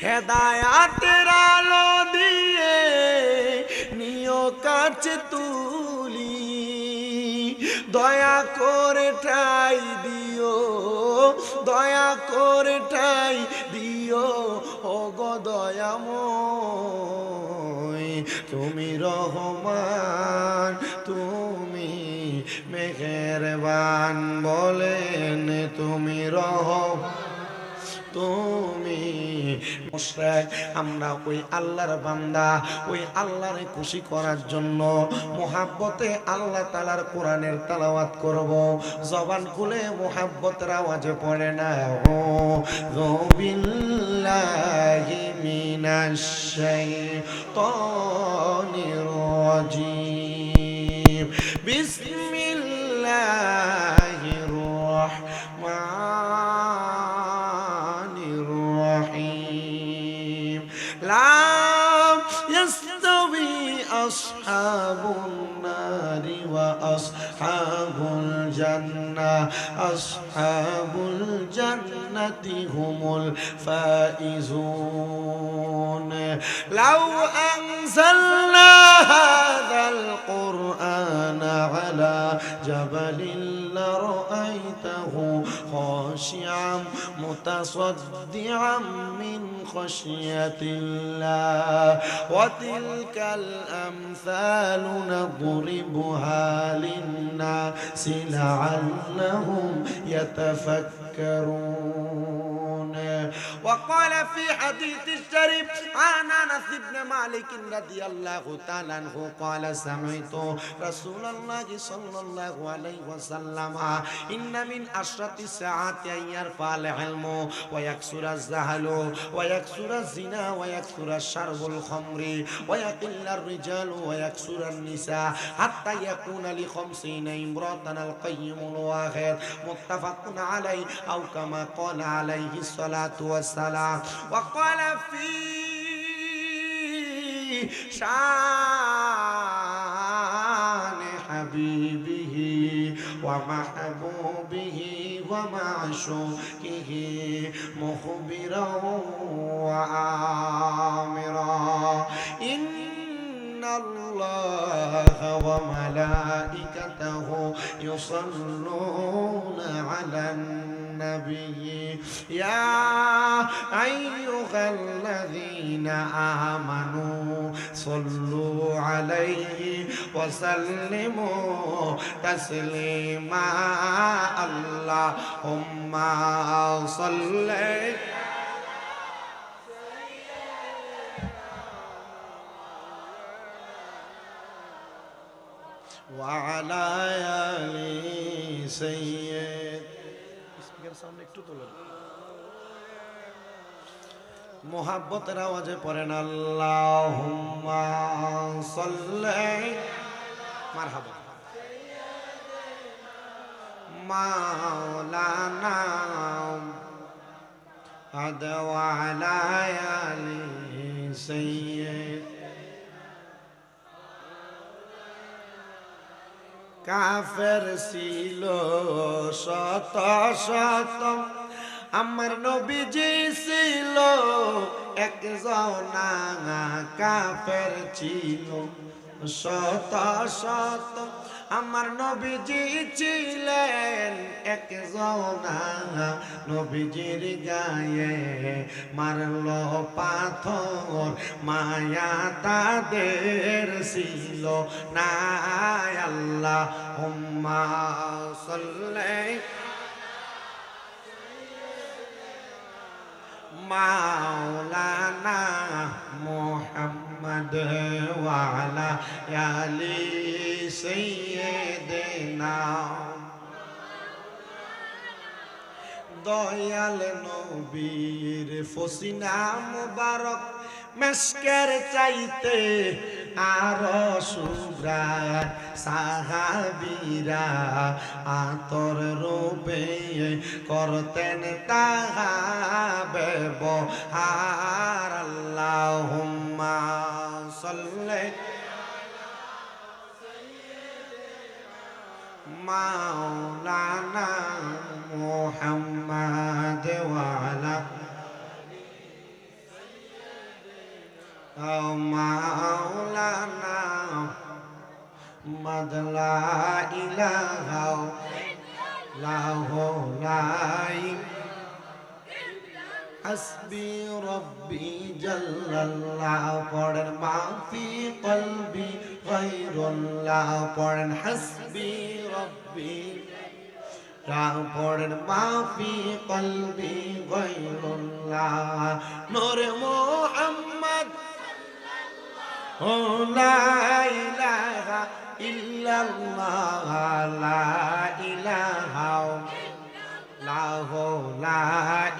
হেদায়াতের আলো দিয়ে নিও কাছে তুলি দয়া করে ঠাই দিও দয়া করে ঠাই দিও ও গো দয়াময় তুমি রহমান তুমি মেহেরবান বলেন তুমি তুমি মুশরিক আমরা ওই আল্লাহর বান্দা ওই আল্লাহরে খুশি করার জন্য মুহাব্বতে আল্লাহ তাআলার কোরআনের তেলাওয়াত করব জবান খুলে মুহাব্বতের আওয়াজে পড়ে না ও বিল্লাহি মিনাশ শাইতানির রাজিম বিসমিল্লাহির রাহমানির রহিম লা ইয়াস্তাবি আসহাবুন নারি ওয়া আসহাবুল জান্নাহ আসহাবুল জান্নাতি হুমুল ফাইজুন লাউ আনজালনা হাযাল কুরআনা আলা জাবালিন লারাআইতাহু খাশি'আন মুতাসাদ্দি'আন মিন খাশিয়াতিল্লাহ ওয়া তিলকাল আমসালু নাদরিবুহা লিন-নাসি লা'আল্লাহুম يتفكرون وقال في حديث الشريف عن انس بن مالك رضي الله تعالى عنه قال سمعت رسول الله صلى الله عليه وسلم ان من اشرط الساعات ان يرفع العلم ويكثر الزهل ويكثر الزنا ويكثر الشرب الخمر ويقل الرجال ويكثر النساء حتى يكون ل50 امرأة القيم الواحد متفق عليه أو كما قال عليه الصلاة والسلام وقال في شان حبيبه ومحبوبه ومعشوقه مخبرا وآمرا إن الله وملائكته يصلون على النبي يا أيها الذين آمنوا صلوا عليه وسلموا تسليما اللهم صل وعلى آل سيد মুহাব্বতের আওয়াজে পড়েন আল্লাহুম্মা সাল্লি মারহাবা মাওলানা আদওয়া আলা আলি সাইয়্যিদ কাফের ছিল শত শত আমার নবীজি ছিল একজনা কাফের ছিল শত শত আমার নবীজি ছিলেন একজনা নবীজির গায়ে মারল পাথর মায়া তাদের ছিল না আল্লাহুম্মা সাল্লি মাওলানা মুহাম্মদ ওয়া আলা আলি সাইয়্যিদিনা দয়াল নবীর ফসিনা মুবারক মেশকের চাইতে আরো সুব্রাত সাহাবীরা আতর রূপে করতেন তাহা ব্যবহার আল্লাহুম্মা সাল্লি মাওলানা মুহাম্মদ ওয়া আলা মাওলানা মুহাম্মদ লা ইলাহা ইল্লাল্লাহ হাসবি রব্বি জাল্লাল্লাহ পড়েন মাফি কলবি গায়রুল্লাহ পড়েন হাসবি রব্বি পড়েন মাফি কলবি গায়রুল্লাহ নূরে মুহাম্মদ লা ইলাহা ইল্লাল্লাহ লা ইলাহা লা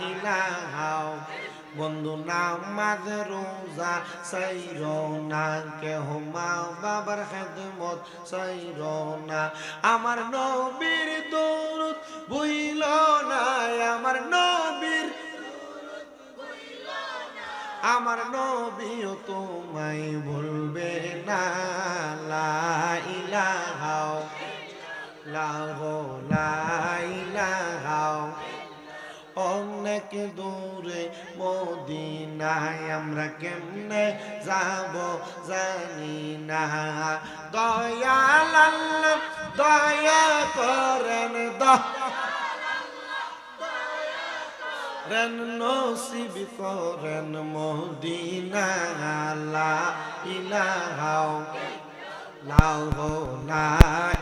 ইলাহা বন্ধু নামাজ রোজা সাইরো না কেহ মা বাবার খেদমত সাইরো না আমার নবীর দরুদ ভুইল না আমার নবীও তোমায় ভুলবে না লা ইলাহা লা ইলাহা অনেক দূরে মদিনায় আমরা কেমনে যাব জানি না দয়াল আল্লাহ দয়া করেন নসিব করেন মদিনা লা ইলাহা লা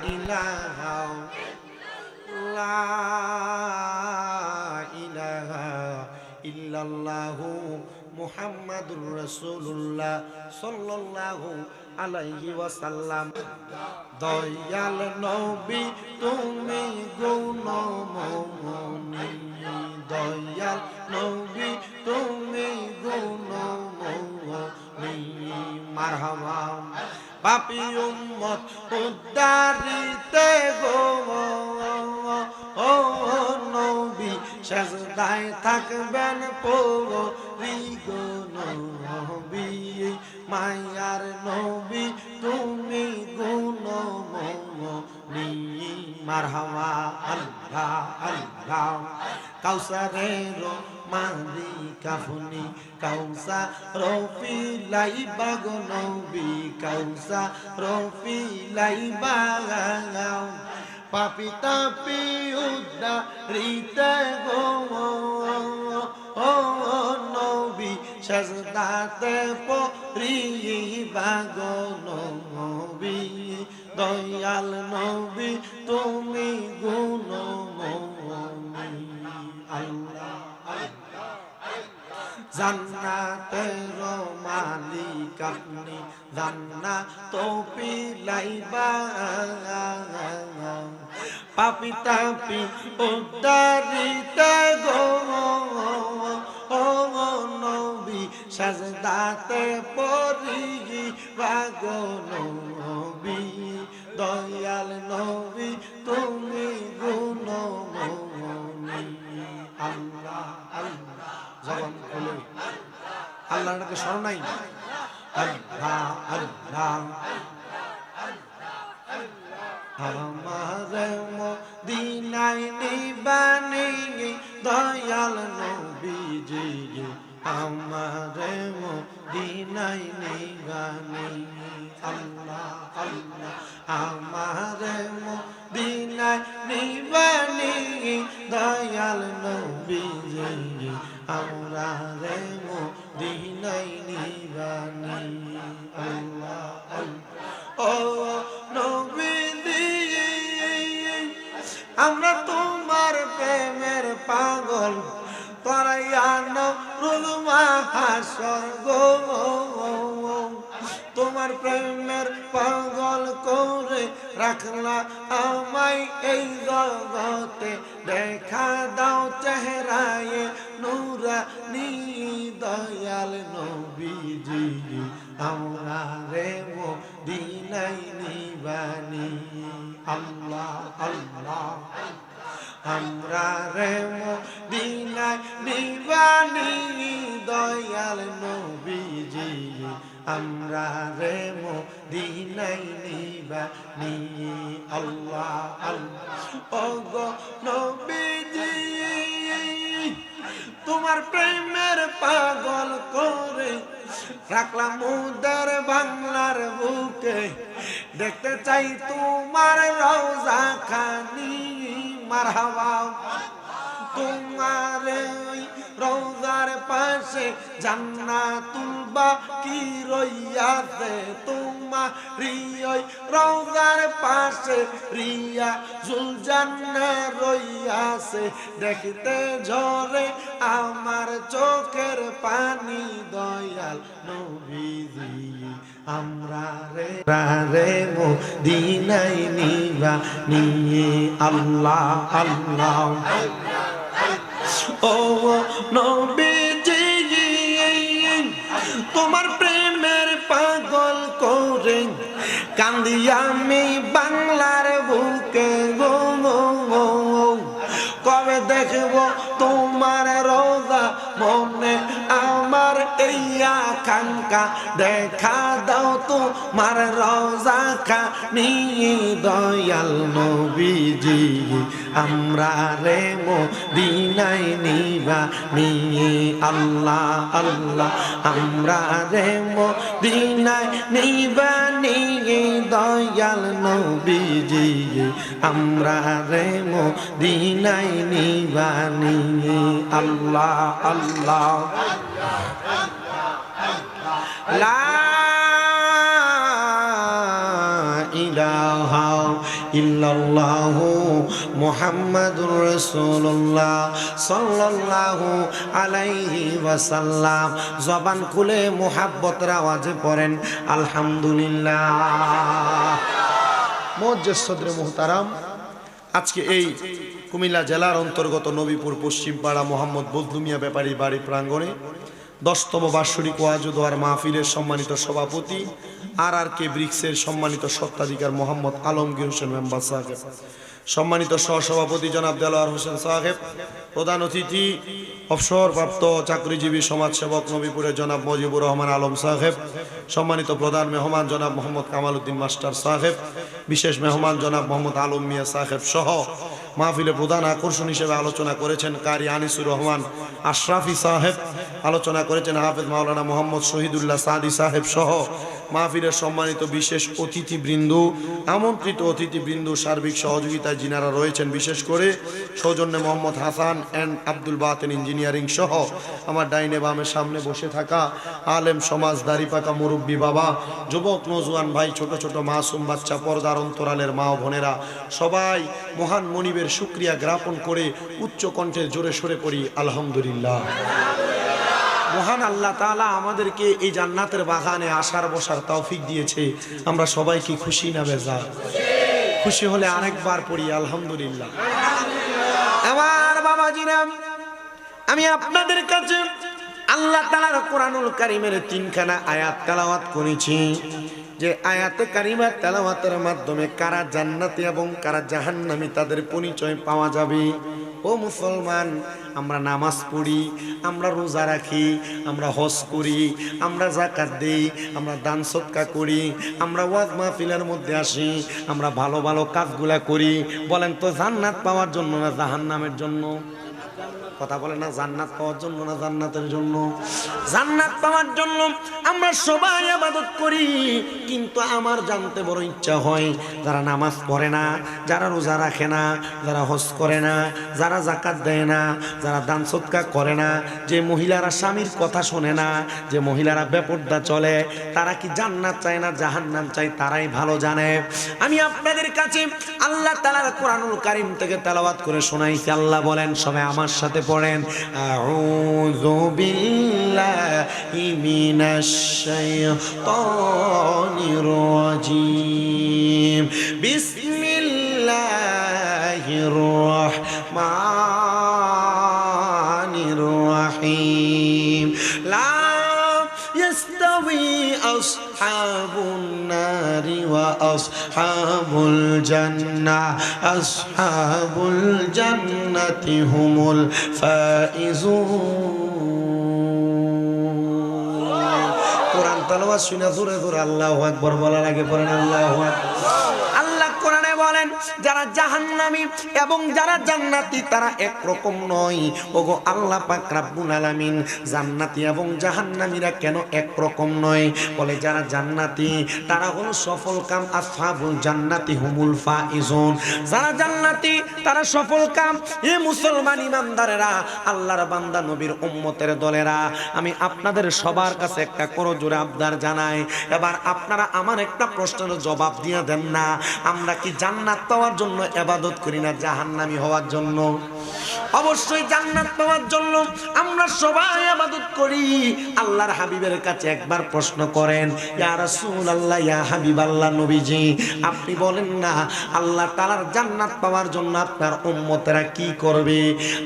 ইলাহা লা ইলাহা ইল্লাল্লাহু মুহাম্মাদুর রাসূলুল্লাহ সাল্লাল্লাহু আলাইহি ওয়াসাল্লাম দয়াল নবী তুমি গুণময়ী দয়াল নবী তুমি গুণময়ী মারহাবা পাপী উম্মত উদ্ধারিতে গো ও নবী সাজদায় থাকবেন পরি গো নবী মায়ার নবী তুমি গুণময়ী মারহাবা আল্লাহ আল্লাহ কাউসারের মালিক আপনি কাউসার পিলাইবা গো নবী কাউসার পিলাইবা পাপি তাপি উদ্ধারিতে গো ও নবী সাজদাতে পরিবা গো নবী দয়াল নবী তুমি গুণময়ী আল্লাহ জান্নাতের মালিক আপনি জান্নাত পিলাইবা পাপি তাপি উদ্ধারিতে গো ও নবী সাজদাতে পরিবা গো নবী দয়াল নবী তুমি গুণময়ী আল্লাহ আল্লাহ জবান খুলে আল্লাহর নামে স্মরণ নাই আল্লাহ আল্লাহ আমার মদিনায় নিবানি দয়াল নবীজি আমার মদিনায় নিবানি আল্লাহ আল্লাহ আমার মদিনায় নিবানি দয়াল নবীজি আমরা রে মদিনায় নিবানি আল্লাহ আল্লাহ ও নবীজি আমরা তোমার প্রেমের পাগল পরায়ানো রুলমা হাসর গো তোমার প্রেমের পাগল করে রাখলা আমায় এই জগতে দেখা দাও চেহারায় নূরানী দয়াল নবীজি আমরা রে মদিনায় নিবানি আল্লাহ আল্লাহ আমরা রে মদিনায় নিবানি দয়াল নবীজি আমরা রে মদিনায় নিবানি আল্লাহ আল্লাহ ও গো নবীজি তোমার প্রেমের পাগল করে রাখলাম মুদের বাংলার বুকে, দেখতে চাই তোমার রওজা খানি। মারহাবা। তোমার ওই রওজার পাশে জান্নাতুল বাকি রইয়াছে, তোমার ওই রওজার পাশে রিয়াজুল জান্নাহ রইয়াছে। দেখতে ঝরে আমার চোখের পানি দয়াল নবীজি, আমরা রে মদিনায় নিবা নিয়ে। আল্লাহ আল্লাহ। ও নবীজি, তোমার প্রেমের পাগল করে কান্দি আমি বাংলার বুকে গো। কবে দেখব তোমার রোজা, মনে আমার এই আকাঙ্ক্ষা। দেখা দাও তোমার রোজা খানি দয়াল নবীজি, আমরা রে মদিনায় নিবা নিয়ে। আল্লাহ আল্লাহ। আমরা রে মদিনায় নিবা নিয়ে দয়াল নবীজি, আমরা রে মদিনায় নিবা নিয়ে। আল্লাহ আল্লাহ। লা ইলাহা ইল্লাল্লাহু মুহাম্মাদুর রাসূলুল্লাহ সাল্লাল্লাহু আলাইহি ওয়াসাল্লাম। জবান খুলে মুহাব্বতের আওয়াজে পড়েন আলহামদুলিল্লাহ। মুআজ্জিজ সদরে মুহতারাম, আজকে এই কুমিল্লা জেলার অন্তর্গত নবীপুর পশ্চিম পাড়া মোহাম্মদ বদলু মিয়া ব্যাপারী বাড়ি প্রাঙ্গণে 10তম বার্ষিক ওয়াজ ও দোয়ার মাহফিলের সম্মানিত সভাপতি RRK ব্রিক্সের সম্মানিত সত্ত্বাধিকার মোহাম্মদ আলমগীর হোসেন মেম্বার সাহেব, সম্মানিত সহসভাপতি জনাব দেলোয়ার হোসেন সাহেব, প্রধান অতিথি অবসরপ্রাপ্ত চাকরিজীবী সমাজসেবক নবীপুরের জনাব মজিবুর রহমান আলম সাহেব, সম্মানিত প্রধান মেহমান জনাব মোহাম্মদ কামাল উদ্দিন মাস্টার সাহেব, বিশেষ মেহমান জনাব মোহাম্মদ আলম মিয়া সাহেব সহ মাহফিলে প্রধান আকর্ষণ হিসেবে আলোচনা করেছেন কারি আনিসুর রহমান আশরাফি সাহেব, আলোচনা করেছেন হাফেজ মাওলানা মোহাম্মদ শহীদুল্লাহ সাদি সাহেব সহ মাহফিলের সম্মানিত বিশেষ অতিথিবৃন্দ, আমন্ত্রিত অতিথিবৃন্দ, সার্বিক সহযোগিতায় যিনারা রয়েছেন, বিশেষ করে সৌজন্যে মোহাম্মদ হাসান অ্যান্ড আব্দুল বাতেন ইঞ্জিনিয়ারিং সহ আমার ডাইনে বামে সামনে বসে থাকা আলেম সমাজ, দাড়িপাকা মুরব্বী বাবা, যুবক নজওয়ান ভাই, ছোট ছোট মাসুম বাচ্চা, পর্দার অন্তরালের মা ও বোনেরা, সবাই মহান মনিবের শুকরিয়া জ্ঞাপন করে উচ্চ কণ্ঠে জোরে সরে পড়ি আলহামদুলিল্লাহ। মহান আল্লাহ তাআলা আমাদেরকে এই জান্নাতের বাগানে আসার বসার তৌফিক দিয়েছে। আমরা সবাই কি খুশি না বেজার? খুশি হলে আরেকবার পড়ি আলহামদুলিল্লাহ। আমার বাবাজিরা, আমি আপনাদের কাছে আল্লাহ তাআলার কোরআনুল কারীমের 3খানা আয়াত তেলাওয়াত করেছি। যে আয়াতে কারিমা তেলাওয়াতের মাধ্যমে কারা জান্নাতি এবং কারা জাহান্নামী তাদের পরিচয় পাওয়া যাবে। ও মুসলমান, আমরা নামাজ পড়ি, আমরা রোজা রাখি, আমরা হজ করি, আমরা যাকাত দেই, আমরা দান সদকা করি, আমরা ওয়াজ মাহফিলের মধ্যে আসি, আমরা ভালো ভালো কাজগুলা করি। বলেন তো জান্নাত পাওয়ার জন্য না জাহান্নামের জন্য? কথা বলে না, জান্নাত পাওয়ার জন্য না জান্নাতের জন্য? জান্নাত পাওয়ার জন্য আমরা সবাই ইবাদত করি। কিন্তু আমার জানতে বড় ইচ্ছা হয়, যারা নামাজ পড়ে না, যারা রোজা রাখে না, যারা হজ করে না, যারা যাকাত দেয় না, যারা দান সদকা করে না, যে মহিলারা স্বামীর কথা শোনে না, যে মহিলারা বেপরদা চলে, তারা কি জান্নাত চায় না জাহান্নাম চায়? তারাই ভালো জানে। আমি আপনাদের কাছে আল্লাহ তাআলার কোরআনুল কারীম থেকে তেলাওয়াত করে শোনাইছি। আল্লাহ বলেন, সবাই আমার সাথে পড়েন, আউযু বিল্লাহি মিনাশ শাইতানির রাজীম, বিসমিল্লাহির রাহমানির রাহিম। লা ইয়াস্তাবি আসহাবুন নারি ওয়া আসহাবুল জান্নাহ, আসহাবুল জান্নাতি হুমুল ফাইজুন। কোরআন তেলাওয়াত শুনে জোরে জোরে আল্লাহু আকবার বলা লাগে। পড়েন আল্লাহু আকবার। আল্লাহ কোরআনে বলেন, যারা জাহান্নামী এবং যারা জান্নাতি তারা একরকম নয়। ওগো আল্লাহ পাক রব্বুল আলামিন, জান্নাতি এবং জাহান্নামীরা কেন একরকম নয়? বলে যারা জান্নাতি তারা হলো সফল কাম, আসহাবুল জান্নাতি হুমুল ফাইজুন। যারা জান্নাতি তারা সফল কাম। এ মুসলমান ইমানদারেরা, আল্লাহর বান্দা, নবীর উম্মতের দলেরা, আমি আপনাদের সবার কাছে একটা করজোড়ে আবদার জানাই। এবার আপনারা আমার একটা প্রশ্নের জবাব দিয়ে দেন না, আমরা কি জান্নাত পাওয়ার জন্য ইবাদত করি না জাহান্নামী হওয়ার জন্য? অবশ্যই জান্নাত পাওয়ার জন্য আমরা সবাই ইবাদত করি। আল্লাহর হাবিবের কাছে একবার প্রশ্ন করেন, ইয়া রাসূলুল্লাহ, ইয়া হাবিবাল্লাহ, নবীজি আপনি বলেন না আল্লাহ তাআলার জান্নাত পাওয়ার জন্য আপনার উম্মতেরা কি করবে?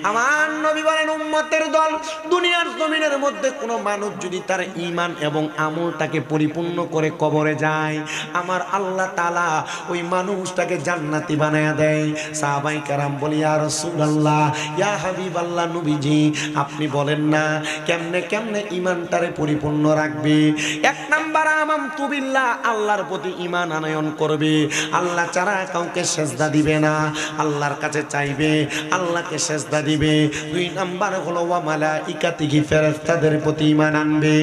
আমার নবী বলেন, উম্মতের দল দুনিয়ার জমিনের মধ্যে কোনো মানুষ যদি তার ঈমান এবং আমলটাকে পরিপূর্ণ করে কবরে যায়, আমার আল্লাহ তাআলা ওই মানুষটাকে জান্নাতি বানায়া দেয়। সাহাবায়ে কেরাম বলি, ইয়া রাসূলুল্লাহ, ইয়া হাবিবাল্লাহ, নবীজি আপনি বলেন না কেমনে কেমনে ঈমানটারে পরিপূর্ণ রাখবে? এক নাম্বার আমানতু বিল্লাহ, আল্লাহর প্রতি ঈমান আনয়ন করবে, আল্লাহ ছাড়া কাউকে সেজদা দিবে না, আল্লাহর কাছে চাইবে, আল্লাহকে সেজদা দিবে। দুই নাম্বার হলো ওয়া মালাইকাতিহি, ফেরেশতাদের প্রতি ঈমান আনবে।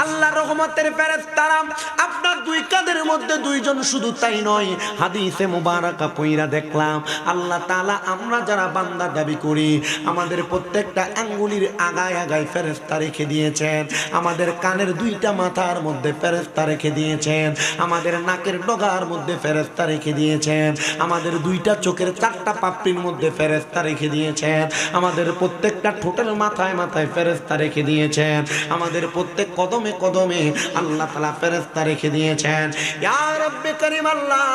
আল্লাহর রহমতের ফেরেশতারা আপনার দুই কাঁধের মধ্যে দুইজন, শুধু তাই নয়, হাদিসে মুবারাকা পয়রা দেখলাম আল্লাহ তাআলা আমরা যারা বান্দা দাবি করি আমাদের প্রত্যেকটা আঙ্গুলির আগায় আগায় ফেরেশতা রেখে দিয়েছেন, আমাদের কানের দুইটা মাথার মধ্যে ফেরেশতা রেখে দিয়েছেন, আমাদের নাকের ডগার মধ্যে ফেরেশতা রেখে দিয়েছেন, আমাদের দুইটা চোখের চারটা পাপড়ির মধ্যে ফেরেশতা রেখে দিয়েছেন, আমাদের প্রত্যেকটা ঠোঁটের মাথায় মাথায় ফেরেশতা রেখে দিয়েছেন, আমাদের প্রত্যেক কদমে কদমে আল্লাহ তাআলা ফেরেশতা রেখে দিয়েছেন। ইয়া রব্বে কারীম আল্লাহ,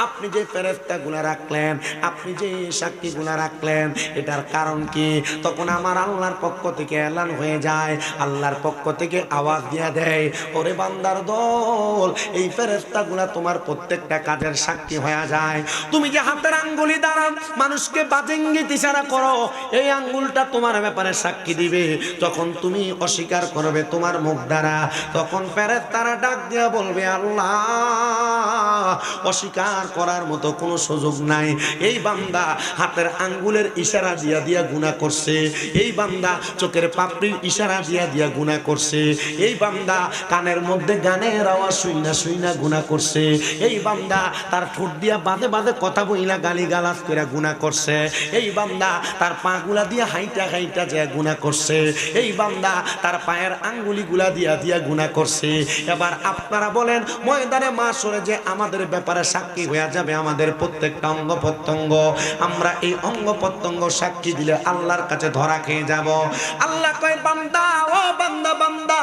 আপনি যে ফেরেশতাগুলো রাখলেন, আপনি যে সাক্ষীগুলো রাখলেন, এটার কারণ কি? তখন আমার আল্লাহর পক্ষ থেকে এলান হয়ে যায়, আল্লাহর পক্ষ থেকে আওয়াজ দিয়ে দেয়, ওরে বান্দার দল, এই ফেরেশতাগুলা তোমার প্রত্যেকটা কাজের সাক্ষী হয়ে যায়। তুমি যে হাতের আঙ্গুলি দ্বারা মানুষকে বাজে ইঙ্গিত ইশারা করো, এই আঙ্গুলটা তোমার ব্যাপারে সাক্ষী দিবে। যখন তুমি অস্বীকার করবে তোমার মুখ দ্বারা, তখন ফেরেশতারা ডাক দিয়ে বলবে, আল্লাহ অস্বীকার করার মতো কোনো সুযোগ নাই। এই বান্দা হাতের আঙ্গুলের ইশারা দিয়া দিয়া গুনাহ করছে, এই বান্দা চোখের পাপড়ির ইশারা দিয়া দিয়া গুনাহ করছে, এই বান্দা কানের মধ্যে গানের আওয়াজ শুইনা শুইনা গুনাহ করছে, এই বান্দা তার ঠোঁট দিয়া বাদে বাদে কথা বইলা গালি গালাজ করে গুনাহ করছে, এই বান্দা তার পাগুলা দিয়া হাইটা হাইটা যায় গুনাহ করছে, এই বান্দা তার পায়ের আঙ্গুলিগুলা দিয়া দিয়া গুনাহ করছে। এবার আপনারা বলেন, ময়দানে মাশরে যে আমাদের ব্যাপারে সাক্ষী হয়ে যাবে আমাদের প্রত্যেকটা অঙ্গ প্রত্যঙ্গ, আমরা এই অঙ্গ প্রত্যঙ্গ সাক্ষী দিলে আল্লাহর কাছে ধরা খেয়ে যাব। আল্লাহ কয়, বান্দা, ও বান্দা, বান্দা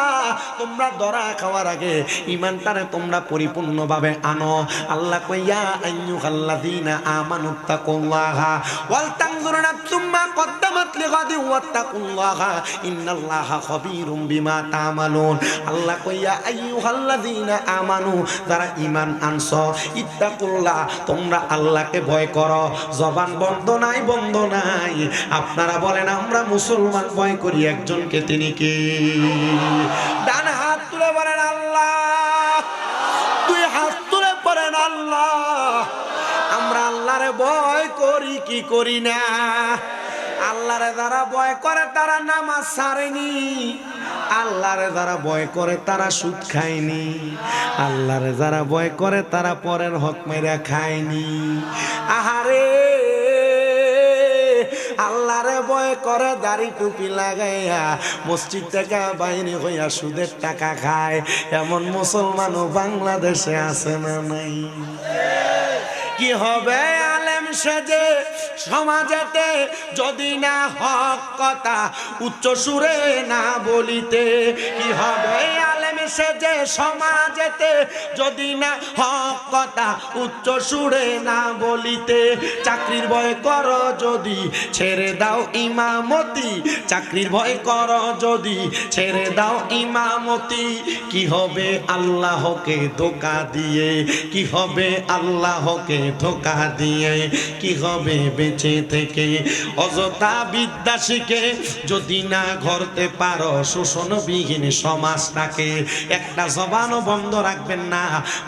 তোমরা ধরা খাওয়ার আগে ঈমানটারে তোমরা পরিপূর্ণভাবে আনো। আল্লাহ কয়, ইয়া আইয়ুহাল্লাযীনা আমানুত্তাকুল্লাহা ওয়াল তানজুর নাফসুম মা কদ্দামাত লিগাদিন ওয়াত্তাকুল্লাহা ইন্নাল্লাহা খাবীরুম বিমা তা'মালুন। আল্লাহ কয়, ইয়া আইয়ুহাল্লাযীনা আমানু, যারা ঈমান আনছো, ইত্তাকুল্লাহ, তোমরা আল্লাহকে ভয় করো। জবান বন্ধ নাই, বন্ধ নাই। আপনারা বলেন আমরা মুসলমান ভয় করি একজনকে, তিনি কি? ডান হাত তুলে বলেন আল্লাহ, দুই হাত তুলে বলেন আল্লাহ। আমরা আল্লাহরে ভয় করি কি করি না? আল্লাহরে যারা ভয় করে তারা নামাজ ছাড়েনি, আল্লাহরে যারা ভয় করে তারা সুদ খায়নি, আল্লাহরে যারা ভয় করে তারা পরের হক মেরে খায়নি। আহারে, আল্লাহরে ভয় করে দাড়ি টুপি লাগাইয়া মসজিদ থেকে বাইরে হইয়া সুদের টাকা খায়, এমন মুসলমানও বাংলাদেশে আছে না নাই? কি হবে আলেম সেজে সমাজেতে যদি না হক কথা উচ্চ সুরে না বলিতে? কি হবে আলেম সেজে সমাজেতে যদি না হক কথা উচ্চ সুরে না বলিতে? চাকরির ভয় করো যদি ছেড়ে দাও ইমামতি, চাকরির ভয় করো যদি ছেড়ে দাও ইমামতি। কি হবে আল্লাহকে ধোঁকা দিয়ে? কি হবে আল্লাহকে ধোঁকা দিয়ে? কি হবে বেঁচে থেকে অযথা বিদ্যা শিখে যদি না গড়তে পারো শোষণবিহীন সমাজটাকে? একটা জবানও বন্ধ রাখবেন না।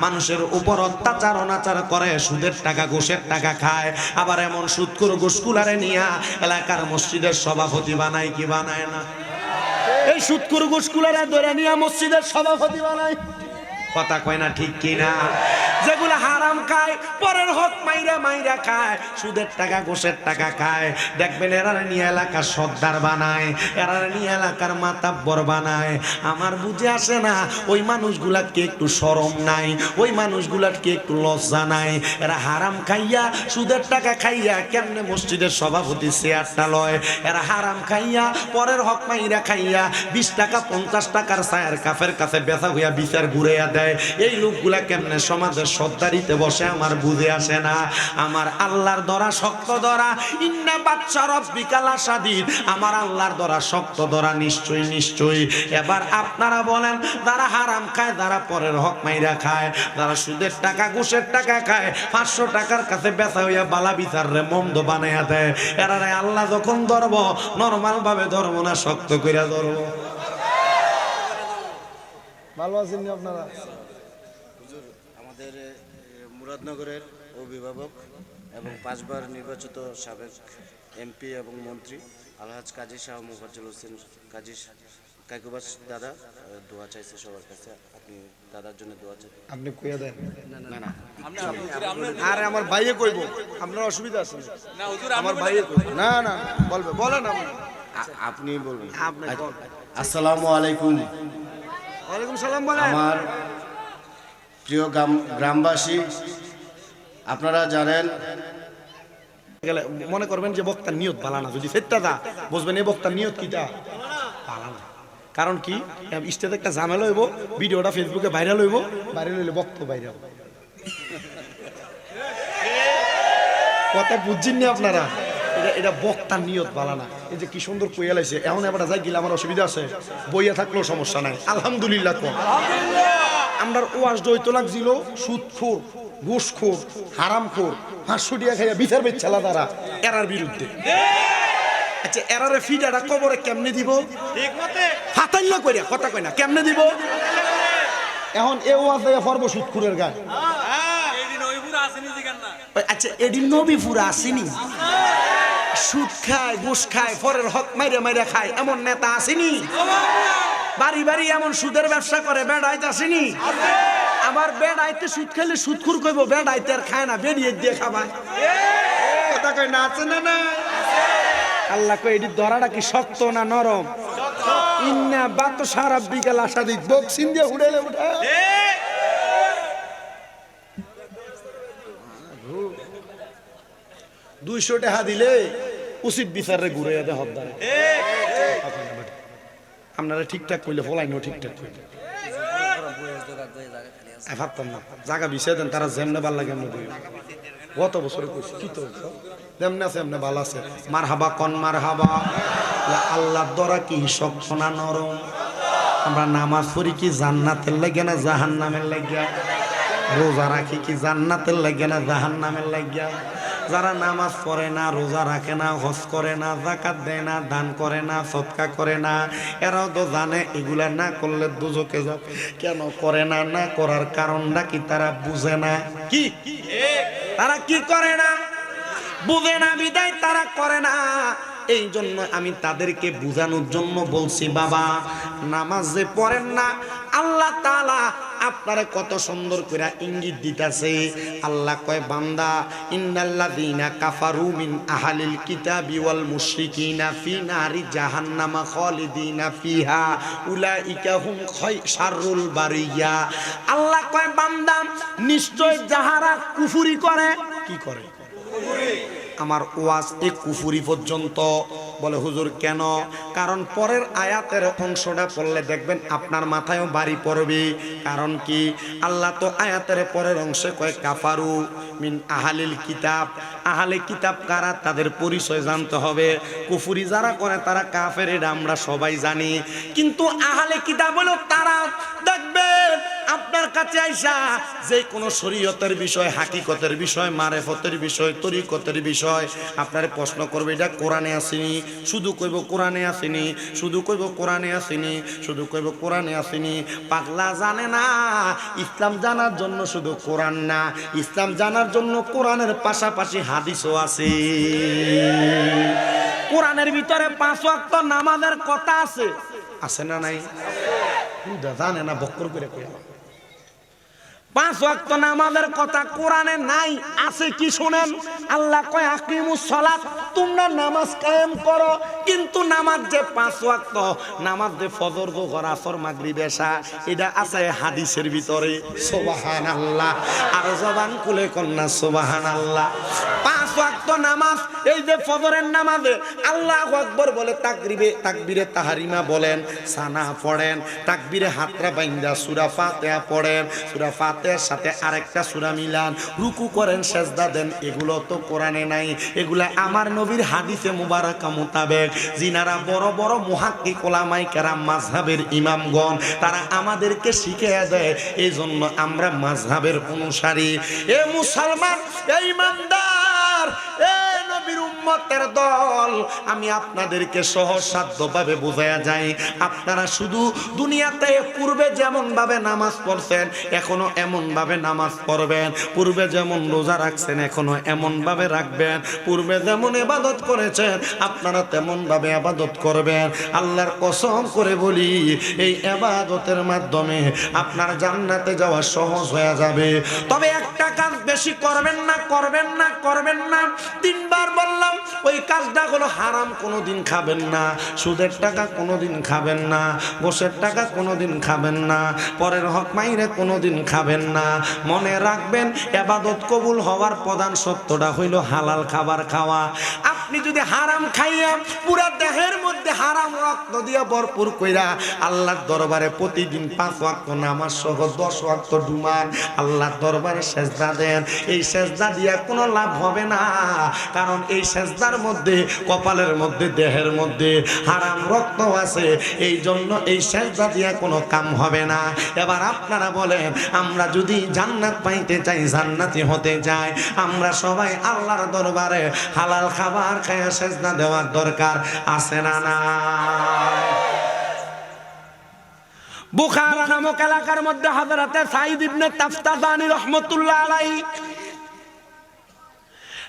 মানুষের উপর অত্যাচার অনাচার করে, সুদের টাকা ঘুষের টাকা খায়, আবার এমন সুদখোর ঘুষখোরারে নিয়া এলাকার মসজিদের সভাপতি বানায় কি বানায় না? এই সুদখোর ঘুষখোরারে ধরে নিয়া মসজিদের সভাপতি বানায়, কথা কয় না ঠিক কিনা? যেগুলো হারাম খায়, পরের হক মাইরা মাইরা খায়, সুদের টাকা ঘুষের টাকা খায়, দেখবেন এরা নিয়ে এলাকার সর্দার বানায়, এরা নিয়ে এলাকার মাতাব্বর বানায়। আমার বুঝে আসে না ওই মানুষগুলাকে একটু শরম নাই, ওই মানুষগুলাকে একটু লজ্জা নাই? এরা হারাম খাইয়া সুদের টাকা খাইয়া কেমনে মসজিদের সভাপতি চেয়ারটা লয়? এরা হারাম খাইয়া পরের হক মাইরা খাইয়া 20 টাকা 50 টাকার চায়ের কাফের কাছে বেচা হইয়া বিচার ঘুরাইয়া দেয়। এই লোকগুলা কেমনে সমাজের সর্দারিতে বসে আমার বুঝে আসে না। আমার আল্লাহর দরা শক্ত দরা, ইন্না বাচ্চা রব্বিকা লাশাদীদ, আমার আল্লাহর দরা শক্ত দরা, নিশ্চয়ই নিশ্চয়ই। এবার আপনারা বলেন, যারা হারাম খায়, যারা পরের হক মাইরা খায়, যারা সুদের টাকা ঘুষের টাকা খায়, 500 টাকার কাছে বেচা হইয়া বালা বিচার রে মন্দ বানাইয়া দেয়, এরারে আল্লাহ যখন ধরবো নরমাল ভাবে ধরবো না, শক্ত কইরা ধরবো। ভালো আছেন আপনারা? আমাদের মুরাদনগরের অভিভাবক এবং 5 বার নির্বাচিত সাবেক এমপি এবং মন্ত্রী আলহাজ কাজী শাহ মুফাজ্জল হোসেন কাজী কাকুবাস দাদা দোয়া চাইছে সবার কাছে। আপনি দাদার জন্য দোয়া চাই। আপনি কইয়া দেন। না না, আরে আমার ভাইয়ে কইব, আপনার অসুবিধা আছে না? হুজুর আমার ভাইয়ে কইব। না না বলবে, বলেন আপনি বলবেন। আপনি বলেন। আসসালামু আলাইকুম। ওয়ালাইকুম সালাম। বলেন। আমার প্রিয় গ্রামবাসী, আপনারা জানেন, মনে করবেন যে বক্তার নিয়ত ভালো না, যদি সেটা দা বুঝবেন এই বক্তার নিয়ত কিটা ভালো না। কারণ কি, স্টেজে একটা ঝামেলা হইব, ভিডিওটা ফেসবুকে ভাইরাল হইব, ভাইরাল হইলে বক্তব্য ভাইরাল। কথা বুঝছেন না আপনারা? এটা বক্তার নিয়ত ভালো না। এই যে কি সুন্দর কইয়া লাইছে, এখন এবার যাই গেলে আমার অসুবিধা আছে, বইয়া থাকলেও সমস্যা নাই, আলহামদুলিল্লাহ। আমরা ওয়াজ দইতো লাগছিল সুদখোর, ঘুষখোর, হারামখোর, 500 টাকা খাইয়া বিচার বেচ্ছালা তারা, এরার বিরুদ্ধে। আচ্ছা, এরারে ফিডাটা কবরে কেমনে দিব? ঠিক মতে ফাতাইল্লা কইরা, কথা কই না, কেমনে দিব? এখন এ ওয়াজ দেয়া পর্ব সুদখোরের গায়। আচ্ছা, এডি নবী পুরা আসেনি? সুদ খায়, ঘুষ খায়, পরের হক মাইরা মাইরা খায়, এমন নেতা আসেনি? বাড়ি বাড়ি এমন সুদের ব্যবসা করে বেড়াইতে আসেনি? আবার বেড়াইতে সুদ খাইলে সুদখোর কইব, বেড়াইতে আর খায় না, বেরিয়ে দিয়ে খাবার, কথা কই না? আছে না? না, আল্লাহ কই এডি ধরাটা কি শক্ত না নরম? ইন্না বাতশা রাব্বিকা লাশাদীদ, বক্সিং দিয়ে উড়াইলে উঠা। 200 টাকা দিলে উচিত বিচারে ঘুরে যেতে হদ্দারে। আপনারা ঠিকঠাক কইলে ফলাইনো ঠিকঠাক কইলে ভাবতাম না, জায়গা বিষয় দেন, তারা যেমনে ভাল লাগে এমনি বই। গত বছরে কইছি কি তো যেমনে আছে এমনি ভালো আছে। মার হাবা কন, মার হাবা। আল্লাহর দরা কি শক্ত না নরম? আমরা নামাজ পড়ি কি জান্নাতের লাগে না জাহান্নামের লাগিয়া? রোজা রাখি কি জান্নাতের লাগে না জাহান্নামের লাগিয়া? যারা নামাজ পড়ে না, রোজা রাখে না, হজ করে না, যাকাত দেয় না, দান করে না, সদকা করে না, এরাও তো জানে এগুলা না করলে দুজকে যাবে। কেন করে না? না করার কারণটা কি তারা বুঝে না? কি তারা কি করে না? বুঝে না বিদায় তারা করে না। এই জন্য আমি তাদেরকে বুঝানোর জন্য বলছি, বাবা নামাজ যে পড়েন না, আল্লাহ তাআলা আপনারে কত সুন্দর করে ইঙ্গিত দিতেছে। আল্লাহ কয়, বান্দা ইন্নাল্লাযীনা কাফারু মিন আহলিল কিতাবি ওয়াল মুশরিকিনা ফি নারি জাহান্নামা খালিদিনা ফিহা উলাইকা হুম শাররুল বারিয়া। আল্লাহ কয়, বান্দা নিশ্চয় যাহারা কুফরি করে, কি করে? আমার ওয়াজ এ কুফরি পর্যন্ত। বলে হুজুর কেন? কারণ পরের আয়াতের অংশটা পড়লে দেখবেন আপনার মাথায়ও বাড়ি পড়বে। কারণ কি? আল্লাহ তো আয়াতের পরের অংশে কয় কাফারু মিন আহলিল কিতাব। আহলে কিতাব কারা? তাদের পরিচয় জানতে হবে। কুফরি যারা করে তারা কাফের, এটা আমরা সবাই জানি। কিন্তু আহলে কিতাব হলো তারা, দেখবেন আপনার কাছে আইসা যে কোনো শরীয়তের বিষয়, হাকিকতের বিষয়, মারেফতের বিষয়, তরিকতের বিষয় আপনার প্রশ্ন করবে, এটা কোরআনে আসেনি, শুধু কইব কোরআনে আসেনি, শুধু কইব কোরআনে আসেনি, শুধু কইব কোরআনে আসেনি। পাগলা জানে না ইসলাম জানার জন্য শুধু কোরআন না, ইসলাম জানার জন্য কোরআনের পাশাপাশি হাদিসও আছে। কোরআনের ভিতরে 5 ওয়াক্ত নামাজের কথা আছে, আছে না নাই? জানে না, বক্কর করে কই 5 ওয়াক্ত নামাজের কথা কোরআনে নাই, আছে কি শুনেন? আল্লাহ কয় আকিমুস সালাত, তোমরা নামাজ কায়েম করো। কিন্তু নামাজ যে 5 ওয়াক্ত, নামাজ যে ফজর, যোহর, আসর, মাগরিব, এশা, এটা আছে হাদিসের ভিতরে। সুবহানাল্লাহ, আর জবান খুলে কন্যা সুবহানাল্লাহ। 5 ওয়াক্ত নামাজ, এই যে ফজরের নামাজে আল্লাহু আকবার বলে তাকবীরে তাহরিমা বলেন, সানা পড়েন, তাকবীরে হাতরা বাইন্দা সূরা ফাতিহা পড়েন, সূরা ফাতিহার সাথে আরেকটা সূরা মিলান, রুকু করেন, সেজদা দেন। এগুলো তো কোরআনে নাই, এগুলা আমার নবীর হাদিসে মুবারাকা মোতাবেক যিনারা বড় বড় মুহাক্কিক উলামায়ে কেরাম, মাযহাবের ইমামগণ, তারা আমাদেরকে শিখিয়ে দেয়। এই জন্য আমরা মাযহাবের অনুসারী। এ মুসলমান, এ ইমানদার, এ নবীর উম্মতের দল, আমি আপনাদেরকে সহজসাধ্যভাবে বোঝায়া যাই। আপনারা শুধু দুনিয়াতে পূর্বে যেমন ভাবে নামাজ পড়ছেন, এখনো এমন ভাবে নামাজ পড়বেন। পূর্বে যেমন রোজা রাখছেন, এখনো এমন ভাবে রাখবেন। পূর্বে যেমন ইবাদত করেছেন, আপনারা তেমন ভাবে ইবাদত করবেন। আল্লাহর কসম করে বলি, এই ইবাদতের মাধ্যমে আপনার জান্নাতে যাওয়া সহজ হয়ে যাবে। তবে একটা কাজ বেশি করবেন না, করবেন না, করবেন না। 3 বার বললাম, ওই কাজটা হলো হারাম, কোনোদিন খাবেন না। সুদের টাকা কোনোদিন খাবেন না, ঘুষের টাকা কোনোদিন খাবেন না, পরের হক মাইরে কোনোদিন খাবেন না। মনে রাখবেন, ইবাদত কবুল হওয়ার প্রধান সত্যটা হইল হালাল খাবার খাওয়া। আপনি যদি হারাম খাইয়া পুরা দেহের মধ্যে হারাম রক্ত দিয়া ভরপুর কইরা আল্লাহর দরবারে প্রতিদিন 5 ওয়াক্ত নামাজ সহ 10 ওয়াক্ত ডুমান আল্লাহর দরবারে সেজদা দেন, এই সেজদা দিয়া কোনো লাভ হবে না। কারণ এই সেজদার মধ্যে, কপালের মধ্যে, দেহের মধ্যে হারাম রক্ত আছে। এই জন্য এই সেজদা দিয়া কোনো কাম হবে না। এবার আপনারা বলেন, আমরা যদি জান্নাত পাইতে চাই, জান্নাতি হতে চাই, আমরা সবাই আল্লাহর দরবারে হালাল খাবার খায়া সেজদা দেওয়ার দরকার আছে না না? বুখারা নামক এলাকার মধ্যে হযরতে সাঈদ ইবনে তাফতাজানী রাহমাতুল্লাহ আলাইহি,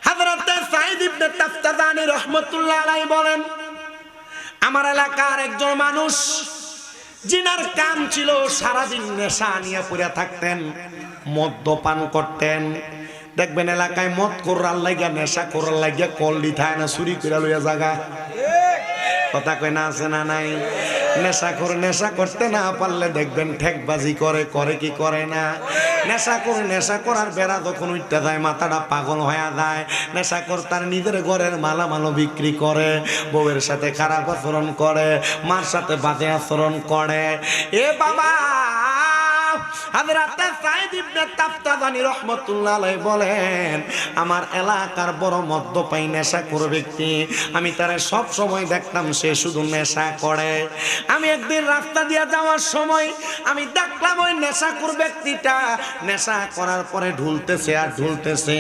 হযরতে সাঈদ ইবনে তাফতাজানী রাহমাতুল্লাহ আলাইহি বলেন, আমার এলাকার একজন মানুষ জিনার কাম ছিল সারাদিন নেশা নিয়ে পড়ে থাকতেন, মদ্যপান করতেন। দেখবেন এলাকায় মদ করার লাগিয়া, নেশা করার লাগিয়া কল দিথায় না, চুরি করে লইয়া জায়গা। কথা কয় না, আছে না নাই? নেশা করতে না পারলে দেখবেন ঠেকবাজি করে, করে কি করে না? নেশা করার বেড়া যখন উঠতে যায়, মাথাটা পাগল হয়ে যায়। নেশা কর তার নিজের ঘরের মালামালও বিক্রি করে, বউয়ের সাথে খারাপ আচরণ করে, মার সাথে বাজে আচরণ করে। এ বাবা, হযরতে সাঈদ ইবনে তাফতাজানী রাহমাতুল্লাহ আলাইহি বলেন, আমার এলাকার বড় মদ্যপাই নেশাখোর ব্যক্তি, আমি তারে সব সময় দেখতাম সে শুধু নেশা করে। আমি একদিন রাস্তা দিয়ে যাওয়ার সময় আমি দেখলাম ওই নেশাখোর ব্যক্তিটা নেশা করার পরে ঢুলতেছে আর ঢুলতেছে,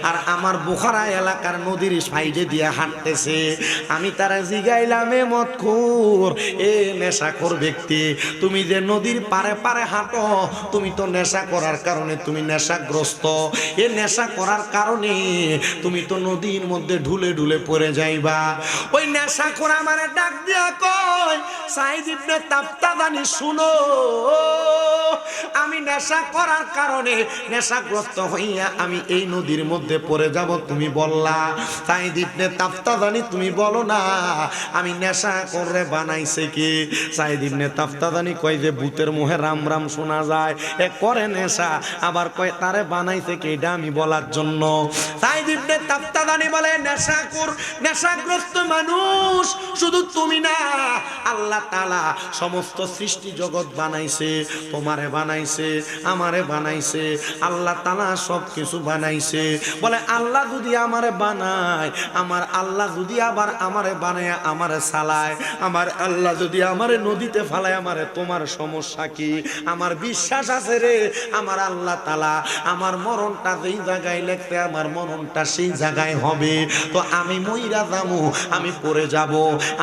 আর আমার বুখারা এলাকার নদীর সাইডে দিয়ে হাঁটতেছে। আমি তারে জিগাইলাম, এ মদখোর, এ নেশাখোর ব্যক্তি, তুমি যে নদীর পারে পারে হাঁটো, তুমি তো নেশা করার কারণে তুমি নেশাগ্রস্ত। এ নেশা করার কারণে তুমি তো নদীর মধ্যে ঢুলে ঢুলে পড়ে যাইবা। ওই নেশা করে আমারে ডাক দিয়া কয়, সাঈদ ইবনে তাফতাজানী শুনো, আমি নেশা করার কারণে নেশাগ্রস্ত হইয়া আমি এই নদীর মধ্যে পড়ে যাব, তুমি বললা। সাঈদ ইবনে তাফতাজানী, তুমি বলো না আমি নেশা করে বানাইছে কি? সাঈদ ইবনে তাফতাজানী কয় যে ভূতের মুখে রাম রাম শোনা যায়, এ করে নেশা, আবার কয় তারে বানাইছে কি, এটা আমি বলার জন্য। সাঈদ ইবনে তাফতাজানী বলে, নেশাখোর, নেশাগ্রস্ত মানুষ শুধু তুমি না, আল্লাহ তাআলা সমস্ত সৃষ্টি জগৎ বানাইছে, তোমারে বানাইছে, আমারে বানাইছে, আল্লাহ তাআলা সব কিছু বানাইছে। বলে আল্লাহ যদি আমারে বানায়, আমার আল্লাহ যদি আবার আমারে বানায় আমারে চালায়, আমার আল্লাহ যদি আমারে নদীতে ফালায়, আমারে তোমার সমস্যা কি? আমার বিশ্বাস আছে রে, আমার আল্লাহ তাআলা আমার মরণটা যেই জায়গায় লিখতে, আমার মরণটা সেই জায়গায় হবে। তো আমি মইরা যাবো, আমি পড়ে যাব,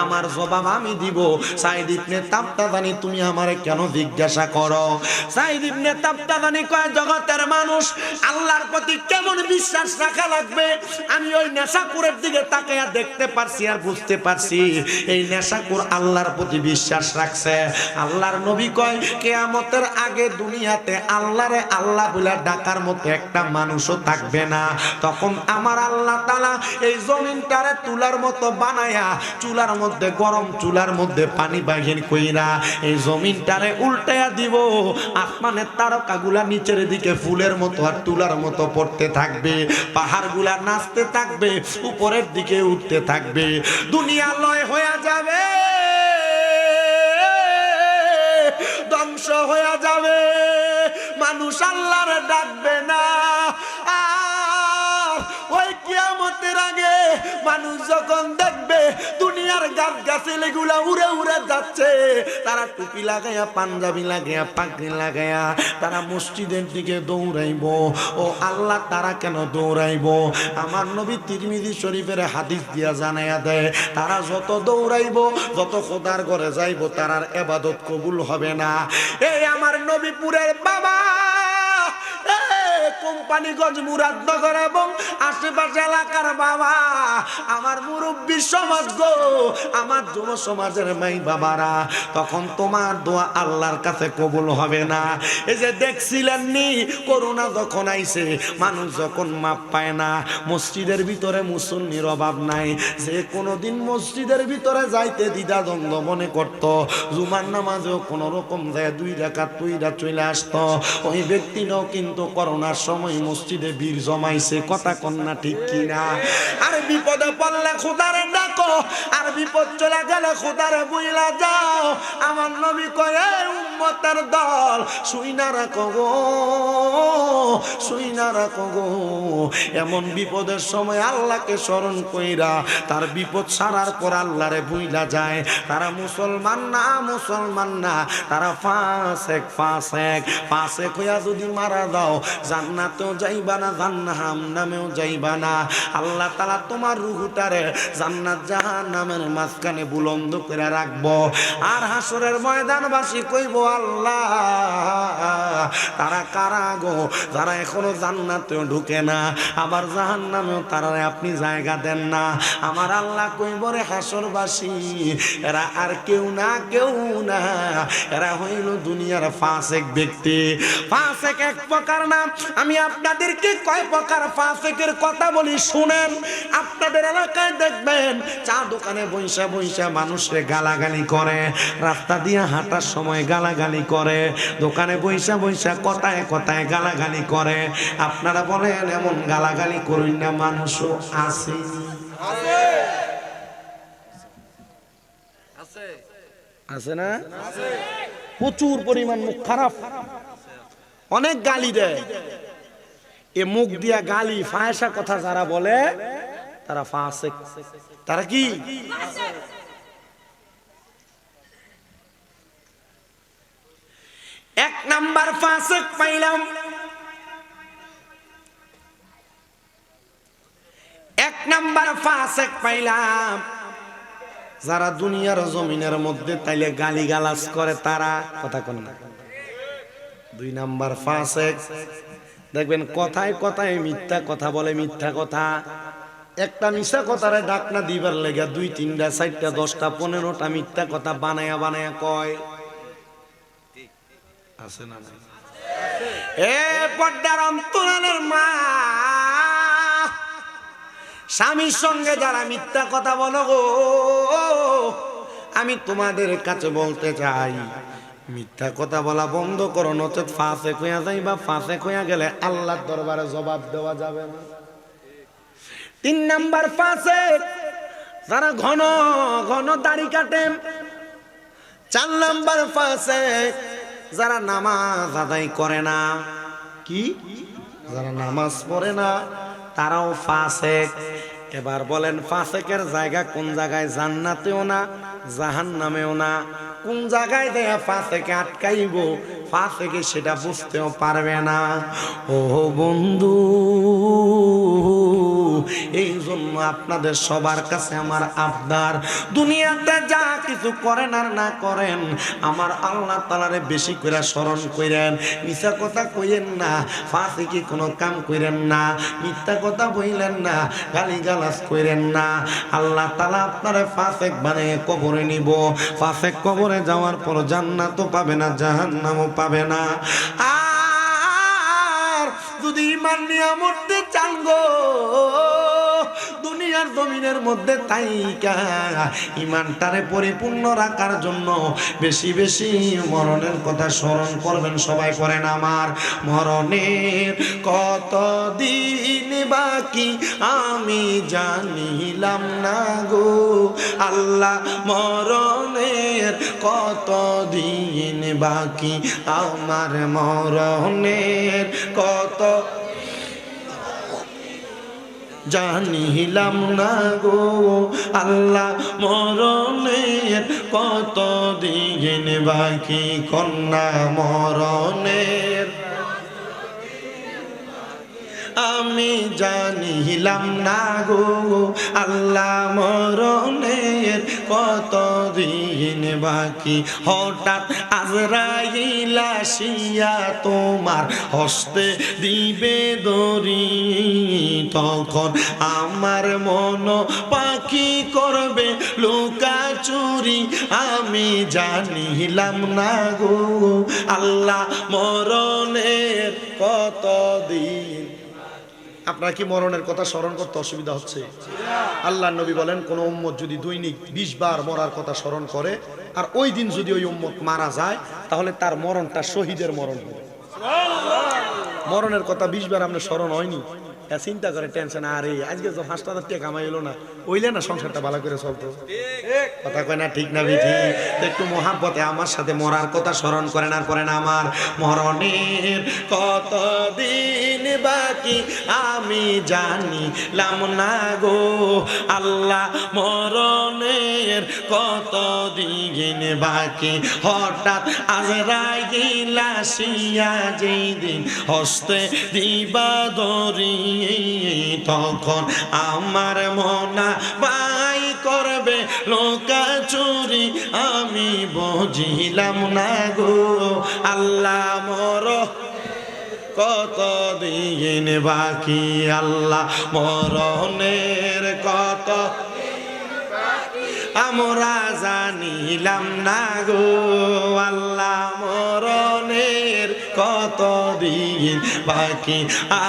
আমার জবাব আমি দিব। সাইদ ইবনে তাবতাবানি, তুমি আমারে কেন জিজ্ঞাসা করো? সাইদ ইবনে তাবতাবানি কয়, জগতের মানুষ আল্লাহর প্রতি কেমন বিশ্বাস রাখা লাগবে, আমি ওই নেশাকুরের দিকে তাকায়া দেখতে পারছি আর বুঝতে পারছি এই নেশাকুর আল্লাহর প্রতি বিশ্বাস রাখছে। আল্লাহর নবী কয়, কিয়ামতের আগে দুনিয়াতে আল্লাহরে আল্লাহ বলে ডাকার মতো একটা মানুষও থাকবে না। তখন আমার আল্লাহ তাআলা এই জমিনটারে তুলার মতো বানায়া, চুলার মধ্যে গরম চুলার মধ্যে পানি বাহির কইরা এই জমিনটারে উল্টায়া দিব। আসমানের তারকাগুলা নিচের দিকে ফুলের মতো আর তুলার মতো পড়তে থাকবে, পাহাড়গুলা নাচতে থাকবে, উপরের দিকে উঠতে থাকবে, দুনিয়া লয় হয়ে যাবে, ধ্বংস হয়ে যাবে, মানুষ আল্লাহরে ডাকবে না। ওই কিয়ামতের আগে মানুষ যখন দেখবে দুনিয়ার গাছ গাছালিগুলা উড়ে উড়ে যাচ্ছে, তারা টুপি লাগাইয়া, পাঞ্জাবি লাগাইয়া, পাগড়ি লাগাইয়া তারা মসজিদের দিকে দৌড়াইব। ও আল্লাহ, তারা কেন দৌড়াইব? আমার নবী তিরমিজি শরীফের হাদিস দিয়া জানাইয়া দেয়, তারা যত দৌড়াইব, যত খোদার ঘরে যাইব, তারার ইবাদত কবুল হবে না। এই আমার নবীপুরের বাবা, কোম্পানিগঞ্জ, মুরাদনগর এবং আশেপাশে এলাকার বাবা, আমার মুরব্বী সমাজ গো, আমার যুব সমাজের মাই বাবারা, তখন তোমার দোয়া আল্লাহর কাছে কবুল হবে না। এই যে দেখছিলেন নি, করোনা যখন আইছে, মানুষ যখন মাপ পায় না, মসজিদের ভিতরে মুসল্লির অভাব নাই, যে কোনোদিন মসজিদের ভিতরে যাইতে দ্বিধাদ্বন্দ্ব মনে করত, জুমার নামাজেও কোনো রকম যায় 2 রাকাত পইরা চলে আসতো, ওই ব্যক্তিটাও কিন্তু করোনার সময় মসজিদে ভিড় জমাইছে। কথা কন্যা ঠিক কিনা? আর বিপদে পড়লে খোদারে ডাকো, আর বিপদ চলে গেলে খোদারে বুইলা যাও। আমার নবী কয়, এই উম্মতের দল, শুইনা রাখো গো, শুইনা রাখো গো, এমন বিপদের সময় আল্লাহকে স্মরণ কইরা তার বিপদ সারার পর আল্লাহরে বুইলা যায়, তারা মুসলমান না, মুসলমান না, তারা ফাসেক, ফাসেক, ফাসেক হইয়া যদি মারা দাও, জান্নাতেও যাইবা না, জাহান্নামেও যাইবা না। আল্লাহ তাআলা তোমার রূহটারে জান্নাত জাহান্নামের মাঝখানে বুলন্দ করে রাখবো। আর হাসরের ময়দানবাসী কইব, আল্লাহ, তারা কারা গো, যারা এখনো জান্নাতেও ঢুকে না, আবার জাহান্নামেও তারা আপনি জায়গা দেন না। আমার আল্লাহ কইব, রে হাসরবাসী, এরা আর কেউ না, কেউ না, এরা হইল দুনিয়ার ফাসেক ব্যক্তি। ফাসেক এক প্রকার নাম। আমি আপনাদেরকে কয় প্রকার ফাসেকের কথা বলি শুনেন। আপনাদের এলাকায় দেখবেন চা দোকানে বইসা বইসা মানুষরে গালাগালি করে, রাস্তা দিয়ে হাঁটার সময় গালাগালি করে, দোকানে বইসা বইসা কথায় কথায় গালাগালি করে। আপনারা বলেন, এমন গালাগালি করুন না মানুষও আছে? আছে না? প্রচুর পরিমাণ মুখ খারাপ, অনেক গালি দেয়। এ মুখ দিয়া গালি ফায়সা কথা যারা বলে, তারা ফাসেক। তারা কি? এক নাম্বার ফাসেক পাইলাম, এক নাম্বার ফাসেক পাইলাম, যারা দুনিয়ার জমিনের মধ্যে তাইলে গালি গালাজ করে, তারা। কথা কোন না? 2 নাম্বার ফাসেক, দেখবেন কথায় কথায় মিথ্যা কথা বলে, মিথ্যা কথা। একটা মিথ্যা কথারে ডাকনা দিবার লেগে 2, 3টা, 4টা, 10টা, 15টা মিথ্যা কথা বানায়া বানায়া কয়। আছে না? এ পর্দার অন্তরালের মা, স্বামীর সঙ্গে যারা মিথ্যা কথা বলো গো, আমি তোমাদের কাছে বলতে চাই, মিথ্যা কথা বলা বন্ধ করো, নচেত ফাসেক হইয়া যাইবা। ফাসেক হইয়া গেলে আল্লাহর দরবারে জবাব দেওয়া যাবে না। 3 নাম্বার ফাসেক, যারা ঘন ঘন দাড়ি কাটে। 4 নাম্বার ফাসেক, যারা নামাজ আদায় করে না, কি যারা নামাজ পড়ে না তারাও ফাসেক। এবার বলেন ফাসেকের জায়গা কোন জায়গায়? জান্নাতেও না জাহান্নামেও না। কোন জায়গায় দেয়া ফাসেকে আটকাইব, ফাসেকে সেটা বুঝতেও পারবে না। ও বন্ধু, এই জন্য আপনাদের সবার কাছে আমার আবদার, দুনিয়াতে যা কিছু করেন আর না করেন আমার আল্লাহ তাআলারে বেশি করে স্মরণ করেন। মিথ্যা কথা কইেন না, ফাসিকি কোনো কাম করেন না, মিথ্যা কথা বইলেন না, গালিগালাজ করেন না। আল্লাহ তাআলা আপনারে ফাসিক বানিয়ে কবরে নিব। ফাসিক কবরে যাওয়ার পর জান্নাতও পাবে না, জাহান্নামও পাবে না। আর যদি ঈমান নিয়ে মরতে চান গো, দুনিয়ার জমিনের মধ্যে তাইকা ঈমানটারে পরিপূর্ণ রাখার জন্য বেশি বেশি মরণের কথা স্মরণ করবেন। সবাই করেন আমার মরণের কত দিন বাকি আমি জানিলাম না গো আল্লাহ, মরণের কত দিন বাকি আমার, মরণের কত জানিলাম না গো আল্লাহ, মরণের কত দিন বাকি, কন্যা মরণের আমি জানিলাম না গো আল্লাহ, মরণের কত দিন বাকি। হঠাৎ আজরাইল আসিয়া তোমার হস্তে দিবে দড়ি, তখন আমার মন পাখি করবে লুকাচুরি, আমি জানিলাম না গো আল্লাহ, মরণের কত দিন। আপনারা কি মরণের কথা স্মরণ করতে অসুবিধা হচ্ছে? আল্লাহ নবী বলেন, কোন উম্মত যদি দৈনিক 20 বার মরার কথা স্মরণ করে আর ওই দিন যদি ওই উম্মত মারা যায় তাহলে তার মরণটা শহীদের মরণ হবে। মরণের কথা 20 বার আপনার স্মরণ হয়নি, চিন্তা করে টেনশন, আরে আজকে তো 5,000 টাকা কামাই এলো না, ওইলে না সংসারটা ভালো করে চলতো। কথা কয় না ঠিক না বেঠি? একটু মহাব্বতে আমার সাথে মরার কথা স্মরণ করেন আর করেন আমার মরণের কত দিন বাকি আমি জানিলাম না গো আল্লাহ, মরণের কত দিন বাকি। হঠাৎ আজরাইল আসিয়া যেই দিন হস্তে দিবা দড়ি, তখন আমার মনা বাই করবে লোকাচুরি, আমি বুঝিলাম না গো আল্লাহ, মর কত দিন বাকি আল্লাহ, মরণের কত আমরা জানিলাম না গো আল্লাহ, মরণের কত দিন বাকি।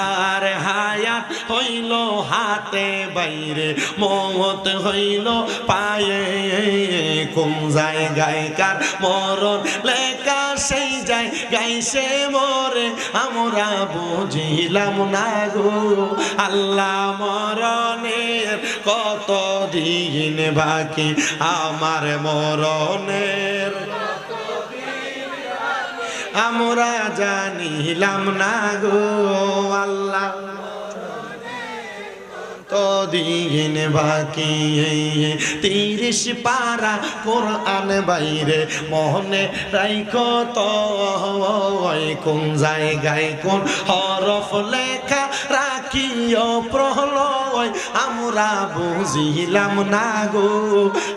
আর হায়াত হইল হাতে বাইরে, মত হইল পায়ে, কোন জায়গায় কার মরণ লেখা সেই জায়গায় সে মরে, আমরা বুঝিলাম না গো আল্লাহ, মরণের কত দিন বাকি আমার, মরণের আমরা জানিলাম না গো আল্লাহ, দিন বাকি। 30 পারা কোরআন বাইরে মনে রাইখো তো, কোন জায়গায় কোন হরফ লেখা রাখিও প্রলয়, আমরা বুঝিলাম না গো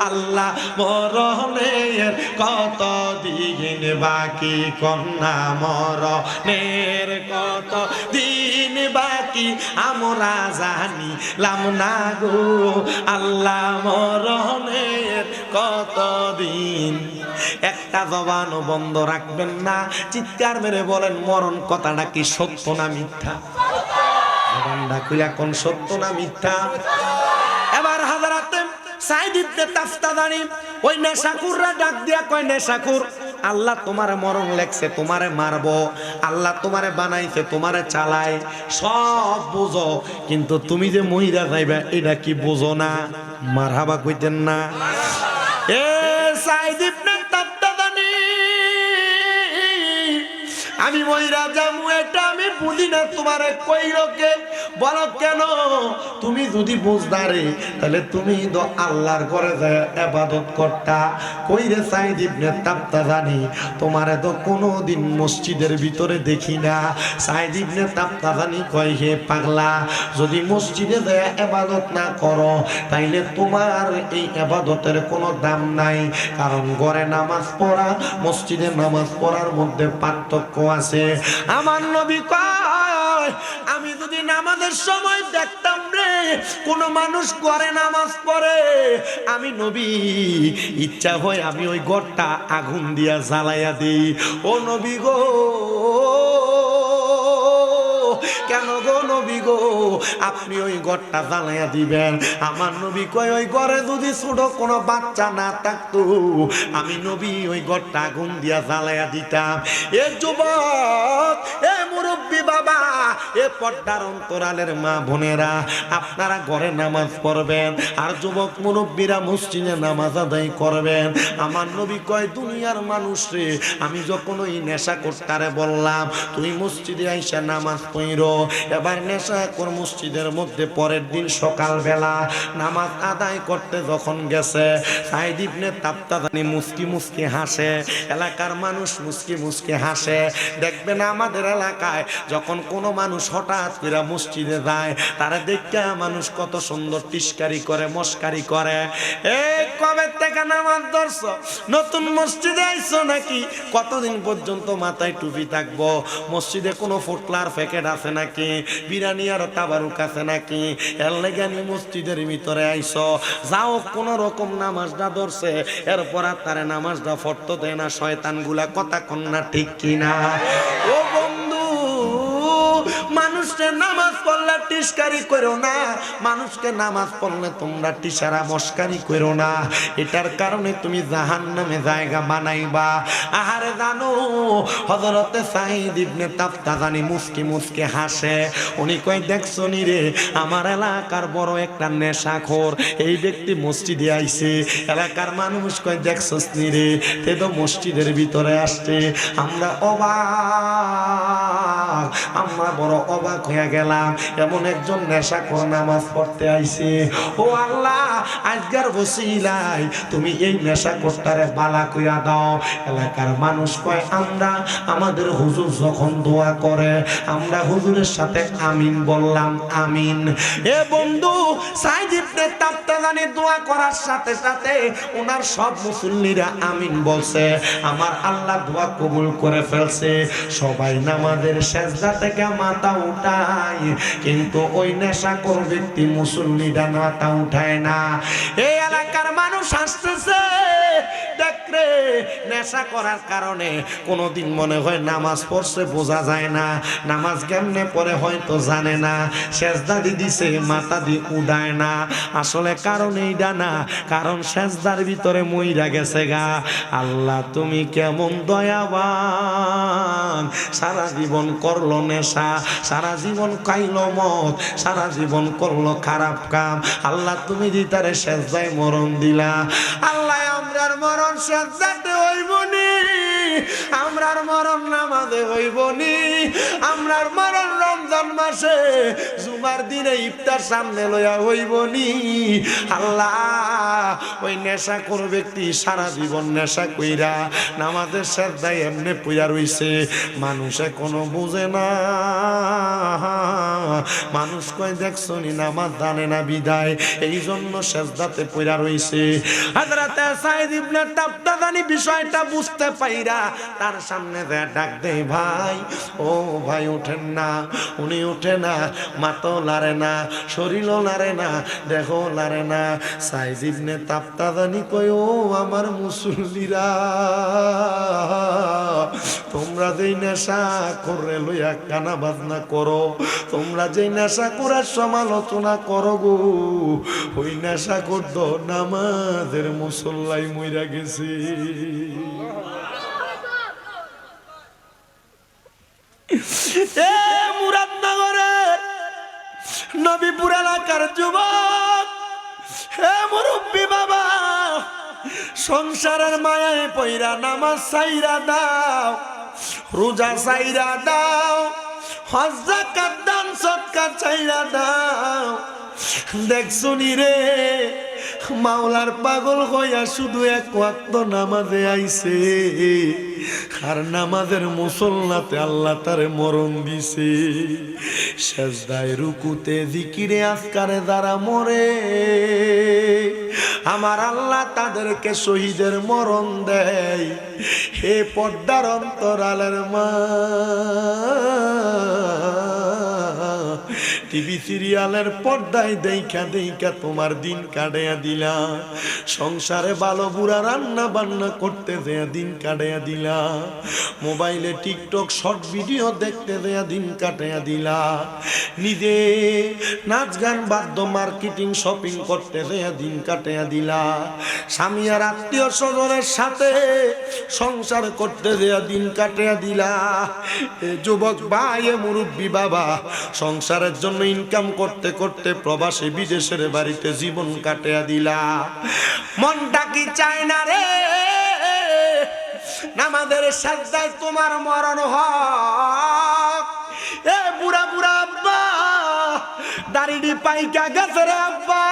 আল্লাহ, মরণের কত দিন বাকি, কন্যা মরণের কত দিন বাকি আমরা জানিলাম না গো আল্লাহ, মরণের কত দিন। একটা জবানও বন্ধ রাখবেন না, চিৎকার মেরে বলেন মরণ কথাটা কি সত্য না মিথ্যা? জবানটা খুলে কোন সত্য না মিথ্যা? এবার হাজারাতে সাইদ ইবনে তাফতাদানি ওই নেশাকুররা ডাক দিয়া কয়, নেশাকুর আল্লাহ তোমারে মরণ লেখছে, তোমারে মারবো, আল্লাহ তোমারে বানাইছে, তোমারে চালায়, সব বুঝো, কিন্তু তুমি যে মহিলা যাইবা এটা কি বুঝো না? মারহাবা কইতেন না? এ সাইদ ইবনে তাফতাদানি আমি মইরা যামু এটা আমি বুঝি না, তোমারে কইলো কে? বলো কেন? তুমি যদি বুঝদারে তাহলে তুমি তো আল্লাহর ঘরে যায় ইবাদত করতা। কইরে সাইদ ইবনে তাবতাজানি, তোমারে তো কোনোদিন মসজিদের ভিতরে দেখি না। সাইদ ইবনে তাবতাজানি কয়, হে পাগলা, যদি মসজিদে যায় ইবাদত না করো তাইলে তোমার এই ইবাদতের কোনো দাম নাই। কারণ ঘরে নামাজ পড়া মসজিদে নামাজ পড়ার মধ্যে পার্থক্য আছে। আমার নবী কয়, আমি যদি নামাজের সময় দেখতাম রে কোন মানুষ ঘরে নামাজ পড়ে, আমি নবী ইচ্ছা হয় আমি ওই ঘরটা আগুন দিয়া জ্বালাইয়া দিই। ও নবী গো, কেন গো নবী গো, আপনি ওই ঘরটা জ্বালাইয়া দিবেন? আমার নবী কয়, ওই ঘরে যদি ছোট কোনো বাচ্চা না থাকতো আমি নবী ওই ঘরটা আগুন দিয়া জ্বালাইয়া দিতাম। এ যুবক, এ মুরব্বী বাবা, এ পর্দার অন্তরালের মা বোনেরা, আপনারা ঘরে নামাজ পড়বেন আর যুবক মুরব্বীরা মসজিদে নামাজ আদায় করবেন। আমার নবী কয়, দুনিয়ার মানুষ রে, আমি যখন ওই নেশা করতারে বললাম তুই মসজিদে আইসা নামাজ পড়ো, এবার নেশা কর মসজিদের মধ্যে। পরের দিন সকালবেলা নামাজ আদায় করতে যখন গেছে, সাইদ ইবনে তাবতাজানি মুস্কি মুস্কি হাসে, এলাকার মানুষ মুস্কি মুস্কি হাসে। দেখবেন আমাদের এলাকায় যখন কোনো মানুষ হঠাৎ করে মসজিদে যায়, তারা দেখতে মানুষ কত সুন্দর টিস্কারি করে, মস্কারি করে। এই কবে থেকে নামাজ ধরছো? নতুন মসজিদে আইছো নাকি? কতদিন পর্যন্ত মাথায় টুপি থাকবো? মসজিদে কোনো ফুটলার প্যাকেট আছে নাকি? বিরিয়ানি আর তাবারুক আছে নাকি? এর লেগে মসজিদের ভিতরে আইছো। যাও, কোন রকম নামাজটা ধরছে, এরপর আর তারে নামাজটা ফটতে দেয় না শয়তান গুলা। কথা কন্যা ঠিক কিনা? ও বন্ধু, মানুষকে নামাজ পড়লে টিস্কারি করো না, মানুষকে নামাজ পড়লে তোমরা টিসারা মস্কারি করো না। এটার কারণে তুমি জাহান্নামে জায়গা বানাইবা। আহারে জানো, হযরতে সাইদ ইবনে তাবতাজানি মুস্কি মুস্কি হাসে। উনি কয়, দেখছো নি রে, আমার এলাকার বড় একটা নেশাখোর এই ব্যক্তি মসজিদে আইছে। এলাকার মানুষ কয়, দেখছোস নি রে, তে তো মসজিদের ভিতরে আসছে। আমরা অবাক, আমরা বড় অবাক হয়ে গেলাম, এমন একজন নেশাখোর নামাজ পড়তে আইছে। ও আল্লাহ, আজকের ওসিলায় তুমি এই নেশাখোরটারে বালা কইরা দাও। এলাকার মানুষ কয়, আমরা আমাদের হুজুর যখন দোয়া করে আমরা হুজুরের সাথে আমিন বললাম, আমিন। এ বন্ধু, সাইদ ইবনে তাবতাজানি দোয়া করার সাথে সাথে ওনার সব মুসল্লিরা আমিন বলছে। আমার আল্লাহ দোয়া কবুল করে ফেলছে। সবাই নামাজের সেজদা থেকে মাথা উঠায়, কিন্তু ওই নেশাখোর ব্যক্তি মুসল্লিরা মাথা উঠায় না। এই এলাকার মানুষ আসতেছে, দেখরে নেশা করার কারণে কোনোদিন মনে হয় নামাজ পড়ছে, বোঝা যায় না। নামাজ কেমনে পড়ে হয়তো জানে না, সেজদা দিছে মাথা দিয়ে উড়ায় না। আসলে কারণ এইটা না, কারণ সেজদার ভিতরে মইরা গেছে গা। আল্লাহ তুমি কেমন দয়াবান, সারা জীবন করলো নেশা, সারা জীবন খাইলো মদ, সারা জীবন করলো খারাপ কাম। আল্লাহ তুমি দিতারে সেজদায় মরণ দিলা। আল্লাহ আমরার মরণ সেজদাতে হইবনি, আমরার মরণ নামাজে হইবনি, আমরার মরণ রমজান মাসে জুমার দিনে ইফতার সামনে লইয়া হইবনি। আল্লাহ, ওই নেশাখোর ব্যক্তি সারা জীবন নেশা কইরা নামাজের সেজদায় এমনি পইয়া রইছে, মানুষে কোনো বুঝে না। মানুষ কয়, দেখছো নি নামাজ জানে না বিদায়, এই জন্য সেজদাতে পইরা রইছে। হযরতে সাইদ ইবনে তাবতাজানি বিষয়টা বুঝতে পাইরা তার সামনে ডাক দেয়, ভাই, ও ভাই ওঠেন না। উনি ওঠে না, মাথা লারে না, শরীরও লারে না, দেহও লারে না। সাইদ ইবনে তাবতাজানি কয়, ও আমার মুসল্লিরা, তোমরা যেই নেশা করে লইয়া কানা বাজনা করো, তোমরা যেই নেশা করার সমালোচনা করো গো, ওই নেশা করতো নামাজের মুসল্লাই মইরা গেছে। এ মুরাদনগরের নবীপুর এলাকার যুবক, হে মুরব্বী বাবা, সংসারের মায়ায় পইরা নামাজ ছাইরা দাও। রোজা চাইরা দাও, হজ যাকাত দান সদকা চাইরা দাও। দেখছনি রে মাওলার পাগল হইয়া শুধু এক ওয়াক্ত নামাজে আইছে, আর নামাজের মুসল্লাতে আল্লাহ তারে মরণ দিছে। সেজদায় রুকুতে জিকিরে আজকারে যারা মরে, আমার আল্লাহ তাদেরকে শহীদের মরণ দেয়। হে পর্দার অন্তরালের মা, টিভি সিরিয়ালের পর্দায় দেখা দেখা তোমার দিন কাটাইয়া দিলা, সংসারে ভালো বুড়া রান্না বান্না করতে দেয়া দিন কাটাইয়া দিলা, মোবাইলে টিকটক শর্ট ভিডিও দেখতে দেয়া দিন কাটাইয়া দিলা, নিজে নাচ গান বাদ্য মার্কেটিং শপিং করতে দেয়া দিন কাটাইয়া দিলা, স্বামী আর আত্মীয় স্বজনের সাথে সংসার করতে দেয়া দিন কাটাইয়া দিলা। এ যুবক ভাই, মুরব্বী বাবা, সংসারের জন্য ইনকাম করতে করতে প্রবাসী বিদেশের বাড়িতে জীবন কাটিয়া দিলা। মনটা কি চায় না রে নামাজের সাজদায় তোমার মরণ হোক? এ বুড়া বুড়া আব্বা, দাড়ি পাইকা গেছে রে আব্বা।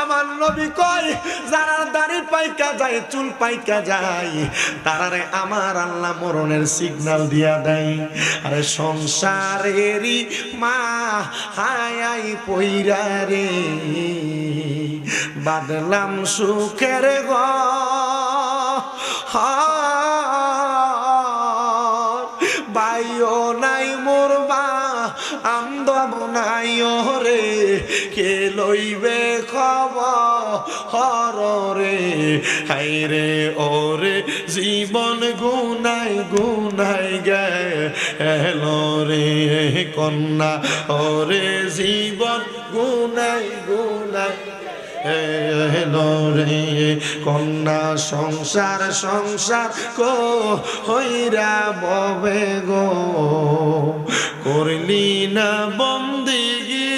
আমার নবী কয়, যারা দাড়ি পাইকা যায়, চুল পাইকা যায়, তারারে আমার আল্লাহ মরণের সিগন্যাল দিয়া দেয়। আরে সংসারেরই মা হায়াই পইরা রে, বাদলাম সুখের বাইও নাই মোরবা আমদব নাই রে, কে লইবে খবর রে, হাই রে ওরে জীবন গুনাই গুনাই গেল রে কন্যা, ওরে জীবন গুনাই গুনাই এলো রে কন্যা। সংসার সংসার কো হইরা ববে গো, করলি না বন্দিগি,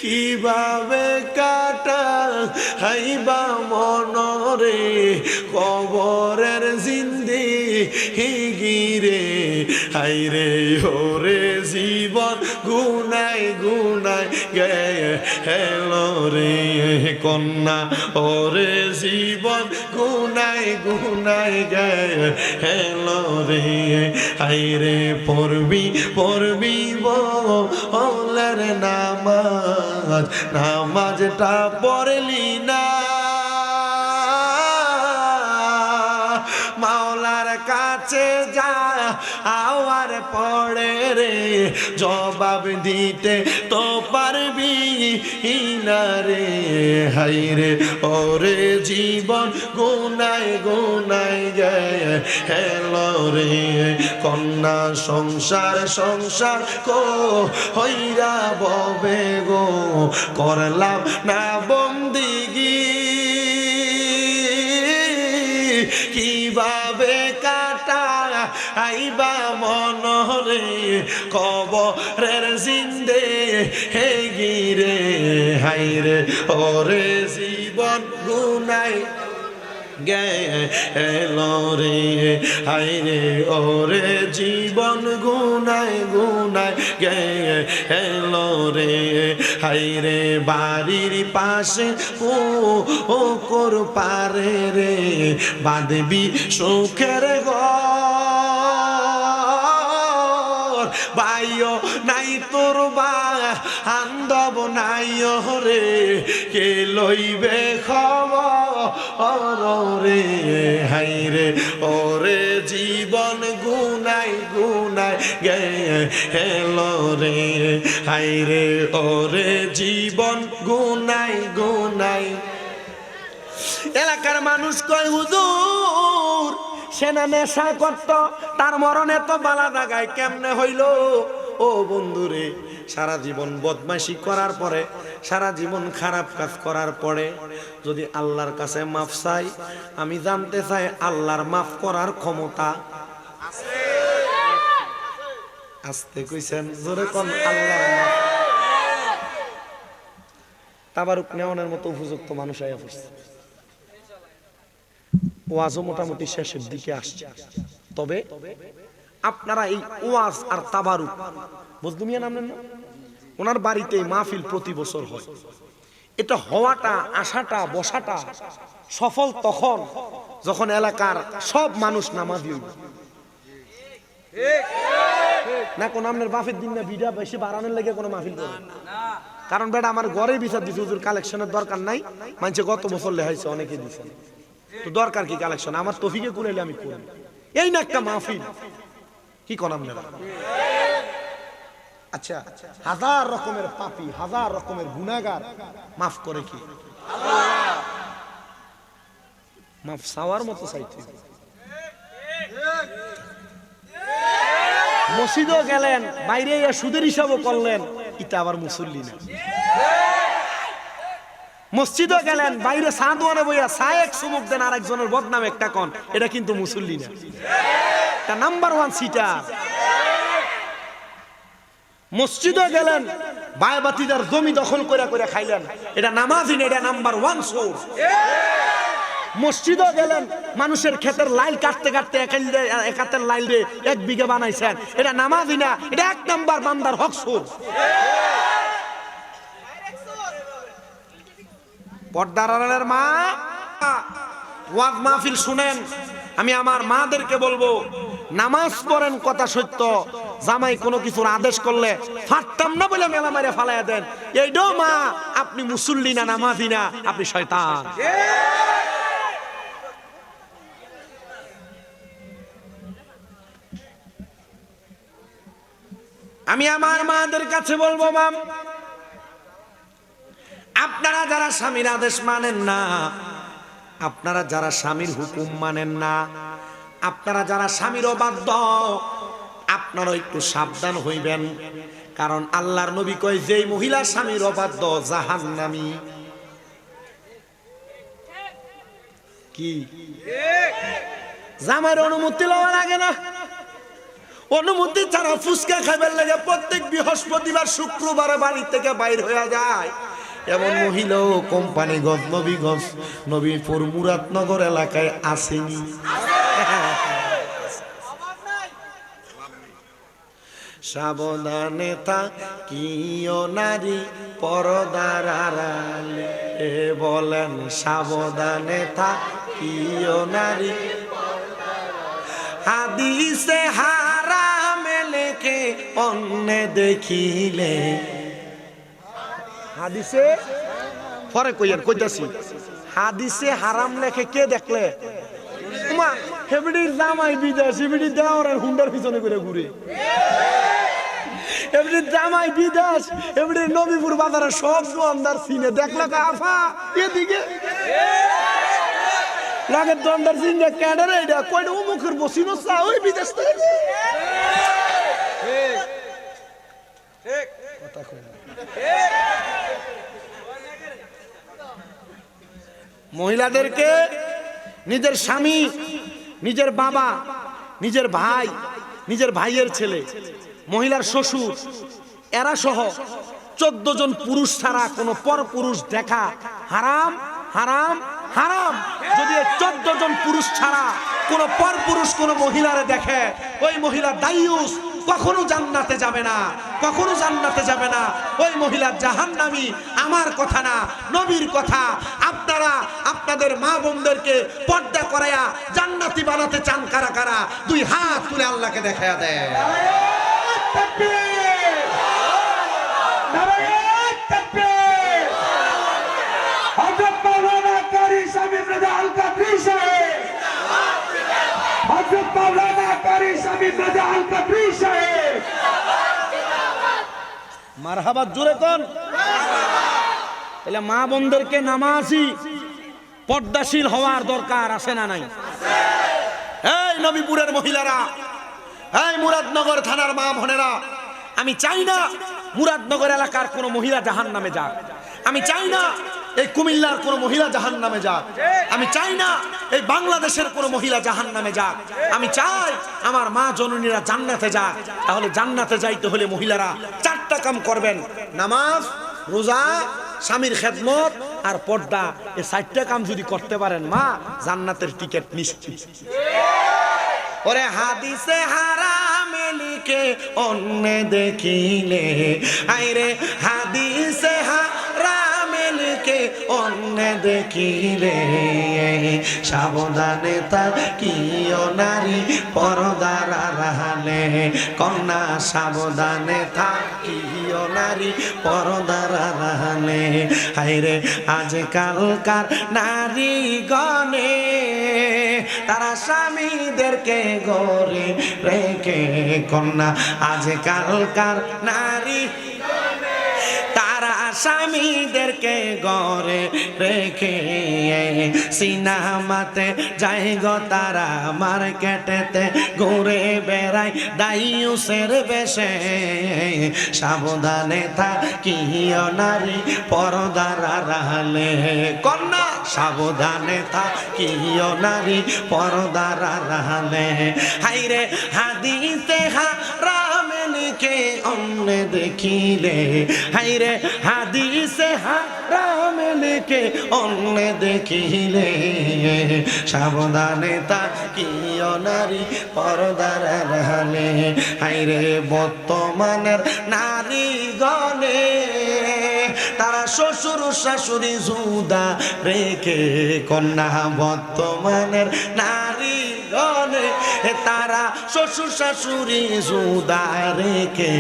কিভাবে কাটা হাইবা মনরে কবরের জিন্দেগি রে, হাইরে ওরে জীবন গুনাই গুনাই গেল রে কন্যা, ওরে জীবন গুনাই গুনাই গেল রে, হাইরে পড়বি পড়বি বলের নামাজ, নামাজটা পড়লি না, মাওলার কাছে যা আওয়ার পড়ে রে, জবাব দিতে তো পারবি না রে, হাইরে ওরে জীবন গুনাই গুনাই গেল রে কন্যা। সংসার সংসার কো হইরা ববে গো, করলাম না বন্দিগি, কিভাবে কাটা আইবা মনরে কবরের জিন্দেগি রে, হাইরে ওরে জীবন গুনাই গেল রে, হাইরে ওরে জীবন গুনাই গুনাই গেল রে, হাইরে বাড়ির পাশে পুকুর পারে রে, বাঁধবি সুখের ঘর, বাইও নাই তোর বান্ধব নাই রে, কে লইবে খবর রে, হাইরে ওরে জীবন গুনাই গুনাই গেল রে, হাইরে ওরে জীবন গুনাই গুনাই। এলাকার মানুষ কয়, হুজুর সেনা নেশা করত, তার মরণ এত বালা জায়গায় কেমনে হইল? ও বন্ধুরে, সারা জীবন বদমাইশি করার পরে, সারা জীবন খারাপ কাজ করার পরে যদি আল্লাহর কাছে মাফ চাই, আমি জানতে চাই আল্লাহর মাফ করার ক্ষমতা আছে? আসতে কইছেন জোরে কোন আল্লাহর মাফ। তাবারুক নেওয়ানোর মতো উপযুক্ত মানুষ আয়া পড়ছে। ওয়াজও মোটামুটি শেষের দিকে আসছে। তবে আপনারা এই ওয়াজ আর তাবারুক মজদুমিয়া নাম নেন না? ওনার বাড়িতে মাহফিল প্রতি বছর হয়। এটা হওয়াটা, আসাটা, বসাটা সফল তখন যখন এলাকার সব মানুষ নামাজি হইবে। না কোন আপনার বাফের দিন না ভিড়া বেশি বাড়ানোর লেগে কোনো মাহফিল করে কারণ বেটা আমার ঘরে বিচার দিছে, হুজুর কালেকশনের দরকার নাই, মানুষে গত বছর লেহাইছে অনেকে দিছে, তো দরকার কি কালেকশন, আমার তফিকে কুড়াইলে আমি করি, এই না একটা মাহফিল কি কোন আপনারা। আচ্ছা, হাজার রকমের পাপী, হাজার রকমের গুনাহগার মাফ করে কি? মাফ চাওয়ার মতো চাইতে। মসজিদও গেলেন, বাইরে সুদের হিসাবও করলেন, এটা আবার মুসল্লি না। মসজিদও গেলেন, বাইরে চা দোয়ানে বইয়া চা এক চুমুক দেন আর একজনের বদনাম একটা কন, এটা কিন্তু মুসল্লি না, এটা নাম্বার ওয়ান সিটার। মসজিদও গেলেন, বায়বাতিদার জমি দখল করে করে খাইলেন, এটা নামাজি না, এটা নাম্বার ওয়ান সোর। মসজিদও গেলেন, মানুষের ক্ষেতের লাইল কাটতে কাটতে একাতের লাইল রে 1 বিঘা বানাইছেন, এটা নামাজি না, এটা 1 নাম্বার বান্দার হক সোর। পর্দার আড়ালের মা, ওয়াজ মাহফিল শুনেন, আমি আমার মাদেরকে বলবো নামাজ পড়েন, কথা সত্য, জামাই কোনো কিছুর আদেশ করলে ফাটতাম না বলে মেলা মারে ফালাইয়া দেন, এইটাও মা আপনি মুসল্লি না, নামাজি না, আপনি শয়তান। আমি আমার মাদের কাছে বলবো, মাম আপনারা যারা স্বামীর আদেশ মানেন না, আপনারা যারা স্বামীর হুকুম মানেন না, আপনারা যারা স্বামীর অবাধ্য, আপনারা একটু সাবধান হইবেন, কারণ আল্লাহর নবী কয় যেই মহিলা স্বামীর অবাধ্য জাহান্নামী। কি জামাইয়ের অনুমতি লওয়া লাগে না? অনুমতি ছাড়া ফুচকা খাইবার লাগে প্রত্যেক বৃহস্পতিবার শুক্রবারে বাড়ি থেকে বাইর হয়ে যায়, এমন মহিলাও কোম্পানিগঞ্জ, নবীগঞ্জ, নবীপুর, মুরাদনগর এলাকায় আসেনি। সাবধানে থাকিও নারী পরদার আড়ালে, বলেন সাবধানে থাকিও নারী, হাদিসে হারামে লেখে অন্য দেখিলে। হাদিসে পরে কইয়ার কইতাছি, হাদিসে হারাম লেখে কে দেখলে? মা হেবড়ির জামাই বিদেশ, হেবড়ি দেওয়ার হুন্ডার পিছনে করে ঘুরে, হেবড়ির জামাই বিদেশ, হেবড়ির নবীপুর বাজারে সব দোকানদার চিনে, দেখলে আফা এদিকে লাগে দোকানদার চিনে ক্যাডারে, এটা কয়টা মুখের বসিনো চা ওই বিদেশ থেকে। কথা কই না। মহিলাদেরকে নিজের স্বামী, নিজের বাবা, নিজের ভাই, নিজের ভাইয়ের ছেলে, মহিলার শ্বশুর, এরা সহ 14 জন পুরুষ ছাড়া কোনো পর পুরুষ দেখা হারাম, হারাম, হারাম। যদি 14 জন পুরুষ ছাড়া কোনো পর পুরুষ কোনো মহিলারে দেখে, ওই মহিলা দায়ুস, কখনো জান্নাতে যাবে না, কখনো জান্নাতে যাবে না, ওই মহিলা জাহান্নামী। আমার কথা না, নবীর কথা। আপনারা আপনাদের মা বোনদেরকে পর্দা করায়া জান্নাতি বানাতে চান কারা কারা? 2 হাত তুলে আল্লাহকে দেখায়া দেয়। মারহাবা জোরে কোন। তাহলে মা বোনদেরকে নামাজি পর্দাশীল হওয়ার দরকার আছে না নাই? এই নবীপুরের মহিলারা, এই মুরাদনগর থানার মা বোনেরা, আমি চাই না মুরাদনগর এলাকার কোন মহিলা জাহান্নামে যাক, আমি চাই না এই কুমিল্লার কোন মহিলা জাহান্নামে যাক, আমি চাই না এই বাংলাদেশের কোন মহিলা জাহান্নামে যাক, আমি চাই আমার মা জননীরা জান্নাতে যাক। তাহলে জান্নাতে যাইতে হলে মহিলারা 4টা কাম করবেন: নামাজ, রোজা, স্বামীর খেদমত আর পর্দা, এই 4টা কাম যদি করতে পারেন মা, জান্নাতের টিকিট নিশ্চিত। ওরে হাদিসে হারামে লিখে অন্য দেখিলে, আইরে হাদিসে হারামে লিখে অন্য দেখিলে, সাবধানে থাকিও নারী পরদার আড়ালে, কন্যা সাবধানে থাকিও নারী পরদার আড়ালে। আইরে আজকালকার নারী গণে তারা স্বামীদেরকে গড়ে রেখে, কন্যা আজকালকার নারী তারা স্বামীদেরকে গড়ে রেখে, সিনেমাতে যাই গো তারা, মার্কেটেতে ঘুরে বেড়ায় দাইয়ুসের বেশে, সাবধানে থাকিও নারী পরদার আড়ালে, কন্যা সাবধানে থাকিও নারী পরদার আড়ালে। হাইরে হাদিসে হারামে লিখে অন্য দেখিলে, হাইরে হাদিসে হারামে লিখে অন্য দেখিলে, সাবধানে থাকিও নারী পরদার আড়ালে। হাইরে বর্তমানের নারী গণে তারা শ্বশুর শাশুড়ি জুদা রেখে, কন্যা বর্তমানের নারী গণে তারা শ্বশুর শাশুড়ি জুদা রেখে,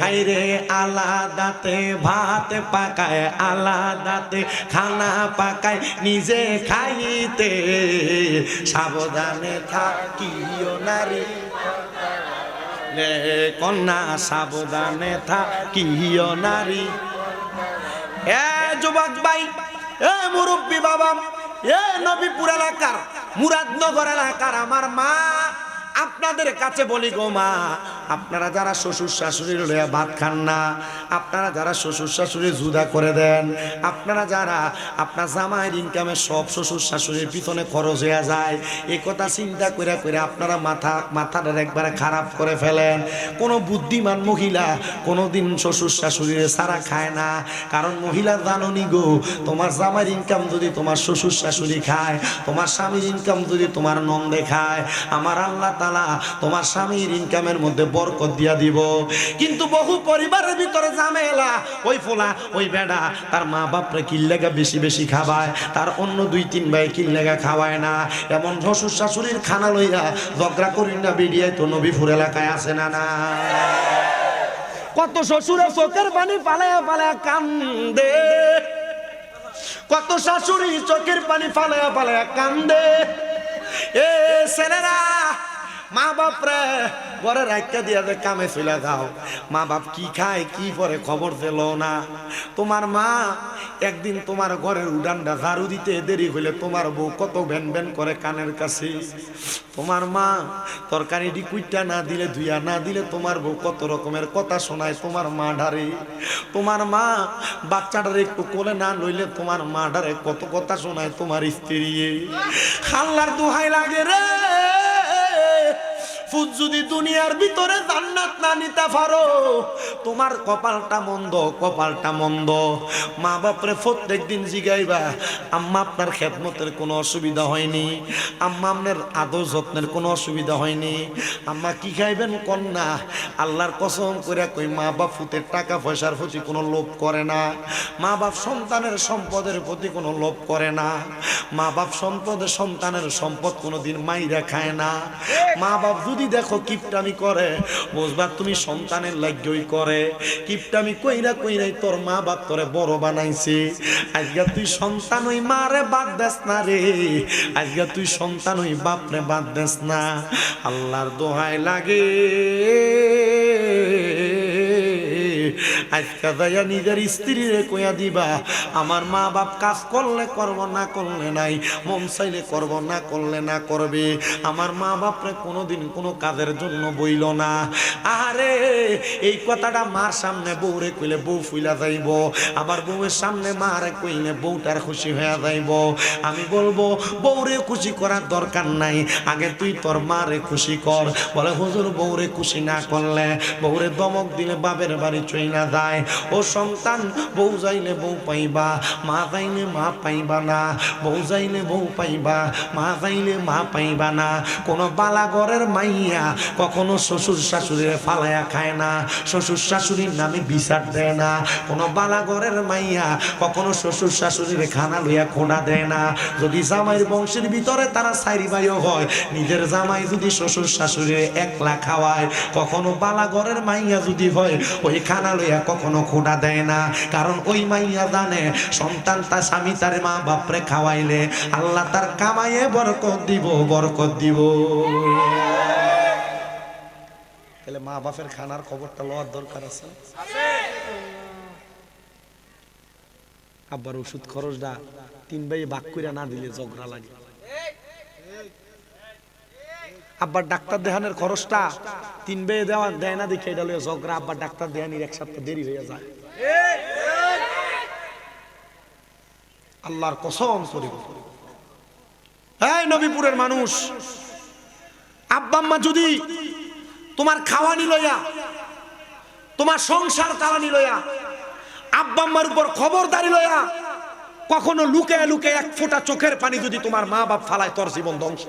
হাইরে আলাদাতে ভাত পাকায়, আলাদাতে খানা পাকায় নিজে খাইতে, সাবধানে থাকিও নারী কন্যা সাবধানে থাকিও নারী। এ যুবক ভাই, এ মুরব্বী বাবা, এ নবীপুর এলাকার মুরাদনগর এলাকার আমার মা, আপনাদের কাছে বলি গো মা, আপনারা যারা শ্বশুর শাশুড়ির লইয়া ভাত খান না, আপনারা যারা শ্বশুর শাশুড়ি জুদা করে দেন, আপনারা যারা আপনার জামাইয়ের ইনকামে সব শ্বশুর শাশুড়ির পিছনে খরচ হয়ে যায়, এই কথা চিন্তা করে করে আপনারা মাথাটা একবারে খারাপ করে ফেলেন। কোনো বুদ্ধিমান মহিলা কোনোদিন শ্বশুর শাশুড়ির সারা খায় না, কারণ মহিলা জাননি গো, তোমার জামাইয়ের ইনকাম যদি তোমার শ্বশুর শাশুড়ি খায়, তোমার স্বামীর ইনকাম যদি তোমার নন্দে খায়, আমার আল্লাহ তাআলা তোমার স্বামীর ইনকামের মধ্যে বরকত দিয়া দিব। কিন্তু বহু পরিবারের ভিতরে ঝামেলা, ওই ফোলা ওই বেডা তার মা বাপরে কিল্লেগা বেশি বেশি খাওয়ায়, তার অন্য 2-3 ভাই কিল্লেগা খাওয়ায় না, এমন শ্বশুর শাশুড়ির খানা লইয়া ঝগড়া করি না বেরিয়ে তো নবীপুর এলাকায় আসে না না। কত শ্বশুরের চোখের পানি পালায়া পালায়া কান্দে, কত শাশুড়ি চোখের পানি পালায়া পালায়া কান্দে। এ ছেলেরা, মা বাপ রে ঘরে রাখতে দিয়া যে কামে চলে যাও, মা বাপ কি খায় কি পরে খবর দিল না। তোমার মা একদিন তোমার ঘরের উডানটা ঝাড়ু দিতে দেরি হইলে তোমার বউ কত ভ্যান ভ্যান করে কানের কাছে। তোমার মা তরকারিটি কুইটা না দিলে ধুইয়া না দিলে তোমার বউ কত রকমের কথা শোনায় তোমার মা ডারে। তোমার মা বাচ্চাটারে একটু কোলে না লইলে তোমার মা ডারে কত কথা শোনায় তোমার স্ত্রী। আল্লাহর দোহাই লাগে রে, যদি দুনিয়ার ভিতরে জান্নাত না নিতে পারো, তোমার কপালটা মন্দ, কপালটা মন্দ। মা বাপরে প্রত্যেক দিন জিগাইবা, আম্মা আপনার খেদমতের কোনো অসুবিধা হয়নি, আম্মা আপনার আদর যত্নের কোনো অসুবিধা হয়নি, আম্মা কি খাইবেন কন্যা। আল্লাহর কসম করে কই, মা বাপ ফুতের টাকা পয়সার প্রতি কোনো লোভ করে না, মা বাপ সন্তানের সম্পদের প্রতি কোনো লোভ করে না, মা বাপ সন্তানের সম্পদ কোনোদিন মাইরা খায় না। মা বাপ যদি দেখো কিপটামি করে, বুঝবা তুমি সন্তানের লাগই করে। কিপটামি কইরা কইরাই তোর মা বাপ তোরে বড় বানাইছে। আজকে তুই সন্তান ওই মারে বাদ দেস না রে, আজকে তুই সন্তান ওই বাপরে বাদ দেস না। আল্লাহর দোহাই লাগে, আজকে যাইয়া নিজের স্ত্রীরে কইয়া দিবা, আমার মা বাপ কাজ করলে করব, না করলে নাই, মন চাইলে করব, না করলে না করবে। আমার মা বাপরে কোনোদিন কোনো কাজের জন্য বইল না। আরে এই কথাটা মার সামনে বউরে কইলে বউ ফুইলা যাইব, আবার বউয়ের সামনে মারে কইলে বউটার খুশি হয়ে যাইব। আমি বলবো বউরে খুশি করার দরকার নাই, আগে তুই তোর মারে খুশি কর। বলে হুজুর বউরে খুশি না করলে, বউরে দমক দিলে বাপের বাড়ি চইলা যায়। যায়। ও সন্তান, বউ যাইলে বউ পাইবা, মা যাইলে মা পাইবা না। বউ যাইলে বউ পাইবা, মা যাইলে মা পাইবা না। কোনো বালাগরের মাইয়া কখনো শ্বশুর শাশুড়িরে ফালায়া খায় না, শ্বশুর শাশুড়ির নামে বিচার দেয় না। কোনো বালাগরের মাইয়া কখনো শ্বশুর শাশুড়িরে খানা লইয়া খোঁড়া দেয় না। যদি জামাইয়ের বংশের ভিতরে তারা সাইরি ভাইও হয়, নিজের জামাই যদি শ্বশুর শাশুড়িরে একলা খাওয়ায়, কখনো বালাগরের মাইয়া যদি হয়, ওই খানা লইয়া কখনো খোঁড়া দেয় না। কারণ ওই মাইয়া জানে সন্তান তার স্বামী তার মা বাপরে খাওয়াইলে আল্লাহ তার কামাইয়ে বরকত দিব, বরকত দিব। তাহলে মা বাপের খানার খবরটা লওয়ার দরকার আছে। আব্বার ওষুধ খরচটা 3 ভাই ভাগ করে না দিলে ঝগড়া লাগে। আব্বার ডাক্তার দেখানোর খরচটা 3 ভাই দেওয়া দেয় না দেখে এটা লইয়া ঝগড়া। আব্বার ডাক্তার দেখানির 1 সপ্তাহ দেরি হয়ে যায়। আল্লাহর কসম করি, এই নবীপুরের মানুষ, আব্বা আম্মা যদি তোমার খাওয়ানি লইয়া, তোমার সংসার চালানি লইয়া, আব্বা আম্মার উপর খবরদারি লইয়া কখনো লুকে লুকে 1 ফোঁটা চোখের পানি যদি তোমার মা বাপ ফালায়, তোর জীবন ধ্বংস।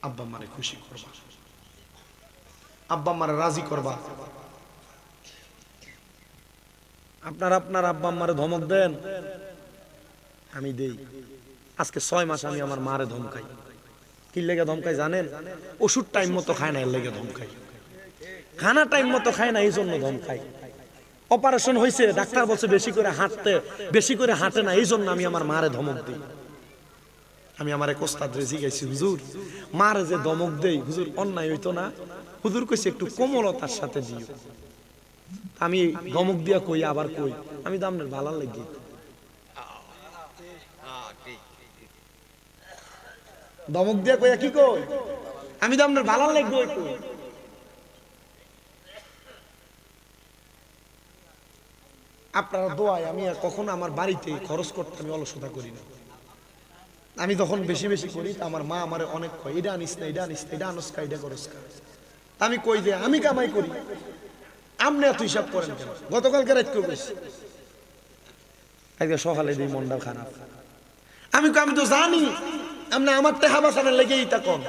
আব্বা আম্মারে খুশি করবা, আব্বা আম্মারে রাজি করবা। আপনার আব্বা আম্মারে ধমক দেন, আমি দেই। আজকে 6 মাস আমি আমার মারে ধমকাই। কি লেগে ধমকাই জানেন? ওষুধ টাইম মতো খায় না, এর লেগে ধমকাই। খানা টাইম মতো খায় না, এই জন্য ধমকাই। অপারেশন হয়েছে, ডাক্তার বলছে বেশি করে হাঁটে না, এই জন্য আমি আমার মারে ধমক দিই। আমি আমার এক ওস্তাদ রেজি গাইছি, হুজুর মারে যে ধমক দেই হুজুর অন্যায় হইতো না? হুজুর কইছে একটু কোমলতার সাথে দিও। আমি ধমক দিয়া কই, আবার কই আমি দামনের ভালো লাগি। ধমক দিয়া কইয়া কি কই, আমি দামনের ভালো লাগবে। আপনারা দোয়ায় আমি আর কখনো আমার বাড়িতে খরচ করতে আমি অলসতা করি না। আমি যখন বেশি বেশি করি তা আমার মা আমারে অনেক কয়, এটা আনিস না, এটা আনিস না, এটা আনস কা, এটা করস কা। আমি কই যে আমি কামাই করি, আপনি এত হিসাব করেন কেন? গতকালকে রাত কেউ বেশি, আজকে সকালে দিই মনটা খারাপ। আমি তো জানি আপনি আমার টাকা বাঁচানোর লেগেই তা কম।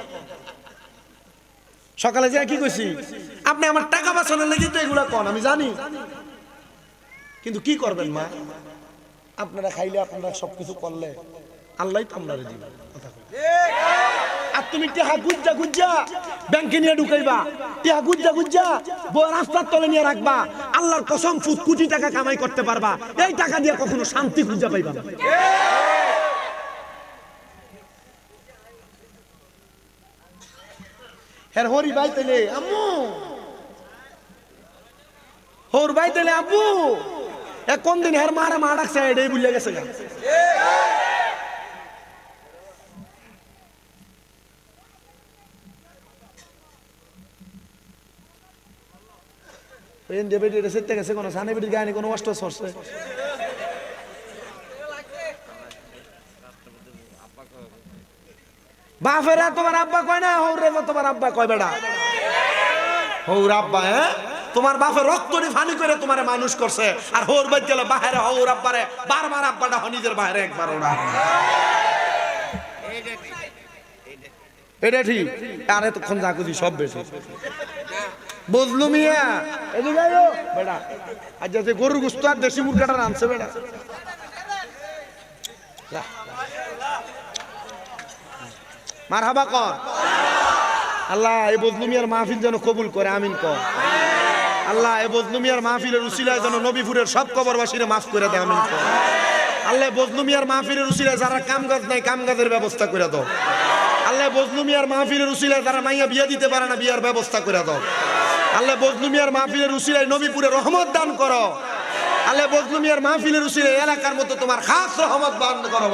সকালে যে কি কইছি, আপনি আমার টাকা বাঁচানোর লেগেই তো এগুলা কন, আমি জানি। কিন্তু কি করবেন মা, আপনারা খাইলে আপনারা সবকিছু করলে আল্লাহ তো আপনারা দিবেন। আর তুমি টেহা গুজ্জা ব্যাংকে নিয়ে ঢুকাইবা, টেহা গুজ্জা রাস্তার তলে নিয়ে রাখবা, আল্লাহর কসম কোটি টাকা কামাই করতে পারবা, এই টাকা দিয়ে কখনো শান্তি খুঁজে পাইবা না। হরি ভাই তেলে আম্মু, হর ভাই তেলে আব্বু, কোন দিন হের মারা মা ডাকছে এটাই ভুলে গেছে। কোনো সানে বেটির গায়ে কোনো কষ্ট সরছে। বাপেরা তোমার আব্বা কয় না, হৌরে তোমার আব্বা কয় বেড়া, হৌর আব্বা। হ্যাঁ, তোমার বাপের রক্ত ফানি করে তোমার মানুষ করছে, আর হৌর বাদ গেলে বাহিরে হৌর আব্বারে বারবার আব্বাটা নিজের বাহিরে একবার ওরা। এটা ঠিক। আর এতক্ষণ যা কুদি সব বেশি বুঝলু মিয়া, এদিকে আয়ো বেটা। আজ যে গরুর গোশত আর দেশি মুরগাটা রাঁধছে বেটা, মারহাবা কর। আল্লাহ এই বজলু মিয়ার মাহফিল যেন কবুল করে, আমিন কর। আল্লাহ এই বজলু মিয়ার মাহফিলের উসিলায় যেন নবীপুরের সব কবরবাসীরে মাফ করে দেয়, আমিন কর। আল্লাহ বজলু মিয়ার মাহফিলের উসিলায় যারা কাম কাজ নাই কাম কাজের ব্যবস্থা করে দাও। আল্লাহ বজলু মিয়ার মাহফিলের উসিলায় যারা মাইয়া বিয়া দিতে পারে না বিয়ার ব্যবস্থা করে দাও। আল্লাহ বজলু মিয়ার মাহফিলের উসিলায় নবীপুরে রহমত দান করো। আল্লাহ বজলু মিয়ার মাহফিলের উসিলায় এলাকার মতো তোমার খাস রহমত দান করো।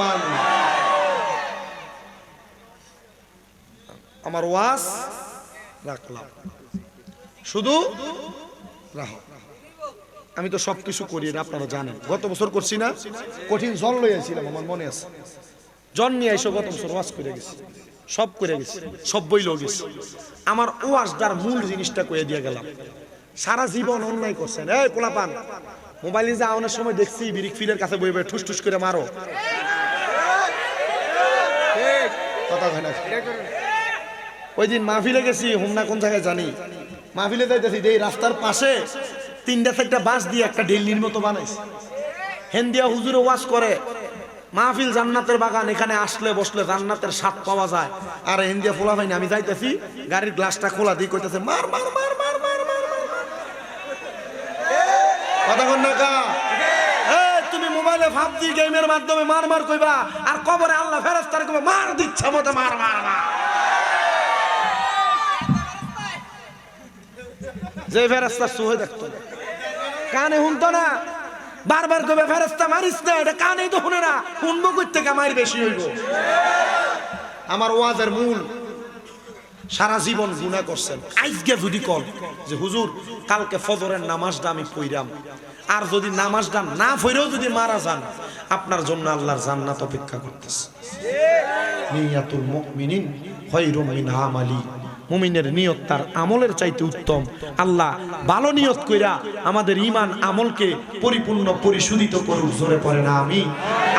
আমার ওয়াজ রাখলাম, শুধু রাখো। আমি তো সবকিছু করি, আপনারা জানেন। গত বছর করছি না, কঠিন জল লইয়াছিলাম, আমার মনে আছে। জন নিয়ে এসে গত বছর ওয়াজ করে গেছি। সব করে গেছি, সব বইল গেছি। আমার ওয়াজদার মূল জিনিসটা কয়ে দিয়ে গেলাম। সারা জীবন অন্যায় করছেন। এই পোলাপান, মোবাইলে যা অনেক সময় দেখছি বিরিক ফিলের কাছে বই বই ঠুস ঠুস করে মারো, কথা হয় না। ওই দিন মাহফিলে গেছি, হোমনা কোন জায়গায় জানি, মাহফিলে যাইতেছি, এই রাস্তার পাশে 3-4টা বাঁশ দিয়ে একটা ডেলির মতো বানাইছে। হেন্দিয়া হুজুরে ওয়াজ করে, মাহফিল জান্নাতের বাগান, এখানে আসলে বসলে জান্নাতের স্বাদ পাওয়া যায়। আর হেন্দিয়া ফোলা হয়নি, আমি যাইতেছি, গাড়ির গ্লাসটা খোলা দিয়ে কইতেছে মার মার মার মার মার মার মার। কথা কন না কা? তুমি মোবাইলে ভাবছি গেমের মাধ্যমে মার মার কইবা, আর কবরে আল্লাহ ফেরেশতারে কইবা মার দিচ্ছে মতো মার মার মার। যে ফেরেশতা সুহে দেখতো, কানে শুনতো না, বারবার কইবে ফেরেশতা মারিস না, এটা কানেই তো শুনে না, শুনবো কই থেকে মার বেশি হইব। আমার ওয়াজের মূল, সারা জীবন গুনাহ করছেন, আজকে যদি কল যে হুজুর কালকে ফজরের নামাজটা আমি পড়লাম, আর যদি নামাজটা না পড়েও যদি মারা যান, আপনার জন্য আল্লাহর জান্নাত অপেক্ষা করতেছে। নিয়াতুল মুমিনিন খায়রুম মিন আমালি, মুমিনের নিয়ত তার আমলের চাইতে উত্তম। আল্লাহ ভালো নিয়ত কইরা আমাদের ঈমান আমলকে পরিপূর্ণ পরিশোধিত করুক, জোরে পড়ে না আমি।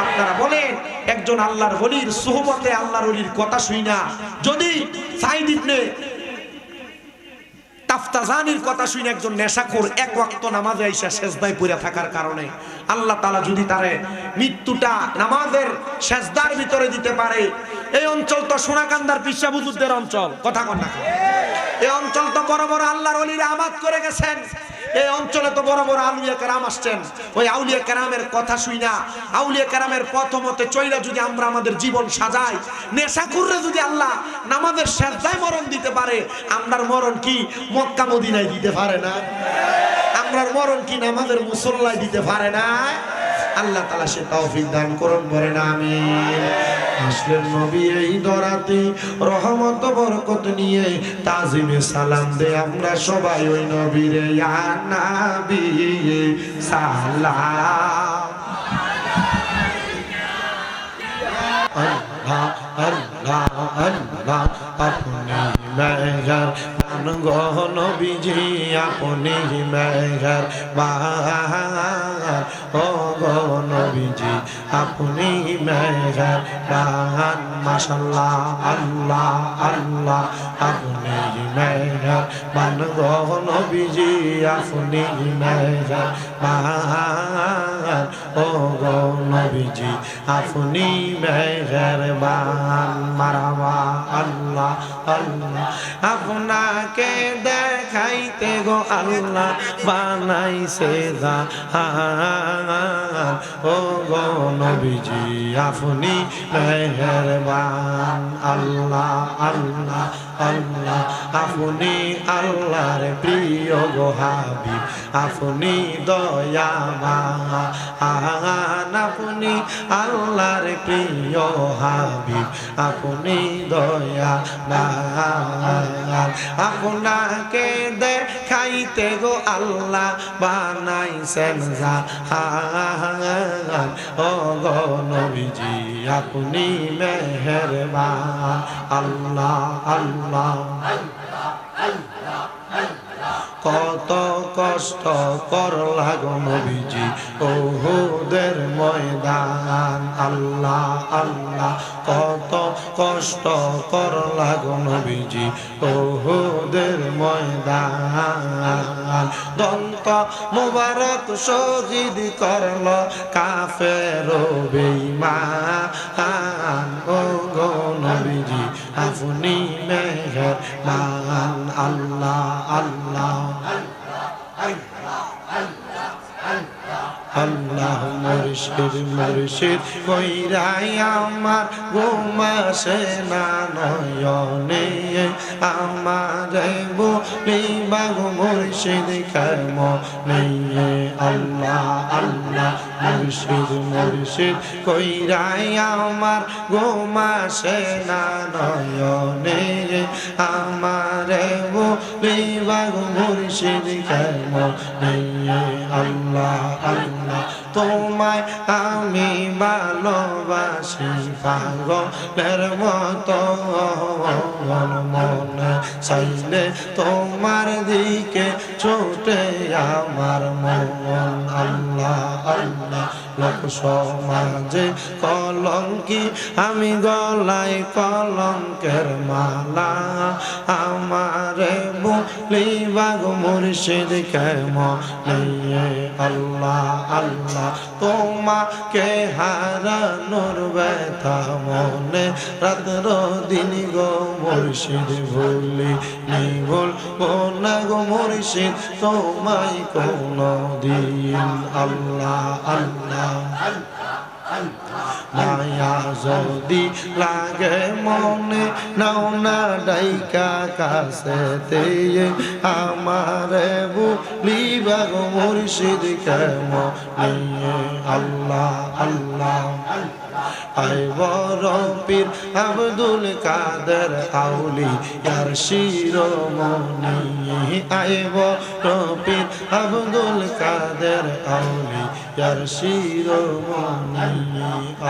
আপনারা বলেন, একজন আল্লাহর ওলির সুহবতে আল্লাহর ওলির কথা শুই না, যদি সাইদ ইবনে তাফতাজানির কথা শুনে একজন নেশাখোর এক ওয়াক্ত নামাজে আইসা সেজদায় পড়ে থাকার কারণে আল্লাহ তাআলা যদি তারে মৃত্যুটা নামাজের সেজদার ভিতরে দিতে পারে, এই অঞ্চল তো সোনাকান্দার পিসা বুজুরদের অঞ্চল, কথা কন না? এই অঞ্চল তো বড় বড় আল্লাহর ওলিরা আমাদ করে গেছেন, এই অঞ্চলে তো বড় বড় আউলিয়া কেরাম আসছেন। ওই আউলিয়া কেরামের কথা শুই না, আউলিয়া কেরামের পথ মতে চইলা যদি আমরা আমাদের জীবন সাজাই, নেশাখোররে যদি আল্লাহ নামাজের সেজদায় মরণ দিতে পারে, আমরার মরণ কি মক্কা মদিনায় দিতে পারে না? আমরার মরণ কি নামাজের মুসল্লায় দিতে পারে না? আল্লাহ তাআলা সে তৌফিক দান করুন, বলেন আমিন। আসলেন নবী এই দরাতে রহমত বরকত নিয়ে, তাজিমে সালাম দে আমরা সবাই ওই নবীরে, ইয়া নবী সালাম। আল্লাহ আল্লাহ আল্লাহ, আপনি মেহেরবান গো নবীজি, আপনি মেহেরবান ও গো নবীজি, আপনি মেহেরবান। মাশাআল্লাহ আল্লাহ আল্লাহ, আপনি মেহেরবান গো নবীজি, আপনি মেহেরবান ও গো নবীজি, আপনি মেহেরবান। মারহাবা আল্লাহ আল্লাহ, আপনাকে দেখাইতে গো আল্লাহ বানাইছে জাহান, ও গো নবীজি আপনি মেহেরবান। আল্লাহ আল্লাহ আল্লাহ, আপনি আল্লাহর প্রিয় গো হাবিব, আপনি দয়াবান, আপনি আল্লাহর প্রিয় হাবিব, আপনি দয়াবান। আপনাকে দেখাইতে গো আল্লাহ বানাইছেন জাহান, ও গো নবীজি আপনি মেহেরবান। আল্লাহ আল্লাহ কত কষ্ট করলা গো নবীজি উহুদের ময়দান। আল্লাহ আল্লাহ কত কষ্ট করলা গো নবীজি উহুদের ময়দান। দন্ত মোবারক শহীদ করল কাফের বেঈমান, ও গো নবীজি আপনি মেহেরবান। আল্লাহ আল্লাহ আল্লাহ মুর্শিদ মুর্শিদ কইরাই আমার ঘুমাসে না নয়নে, আমার বলিবা গো মুর্শিদ কেমনে। আল্লাহ আল্লাহ মুর্শিদ মুর্শিদ কইরাই আমার ঘুমাসে না নয়নে, আমার বলিবা গো মুর্শিদ কেমনে। আল্লাহ আল্লাহ তোমায় আমি ভালোবাসি পাগলের মতো মনে চাইলে তোমার দিকে ছোটে আমার মন আল্লাহ আল্লাহ লোক সমাজে কলঙ্কি আমি গলায় কলঙ্কের মালা আমারে বলিবাগ মুর্শিদ কেমনে আল্লাহ আল্লাহ তোমাকে হারানোর ব্যথা মনে রাত্র দিন গো মুর্শিদ ভুলি নিভুল না গো মুর্শিদ তোমায় কোনো দিন আল্লাহ আল্লাহ মায়া যদি লাগে মনে নাও না ডাইকা কাছেতে আমারে বলিবা গো মুর্শিদ কেমনে আল্লাহ আল্লাহ আয় বড় পীর আব্দুল কাদের আউলি ইয়ার শিরোমণি আয় বড় পীর আব্দুল কাদের আউলি ইয়ার শিরোমণি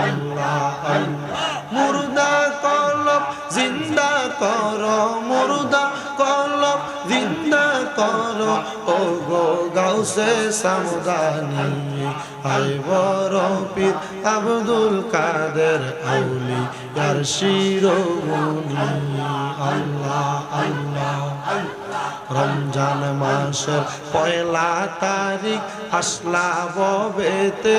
আল্লাহ আল্লাহ মুর্দা কলব জিন্দা করো মুর্দা কলব জিন্দা করো ও গো গাউসে সামদানি আয় বড় পীর আব্দুল কাদের আউলি ইয়ার শিরোমণি আল্লাহ আল্লাহ রমজান মাসের পয়লা তারিখ আসলা ববেতে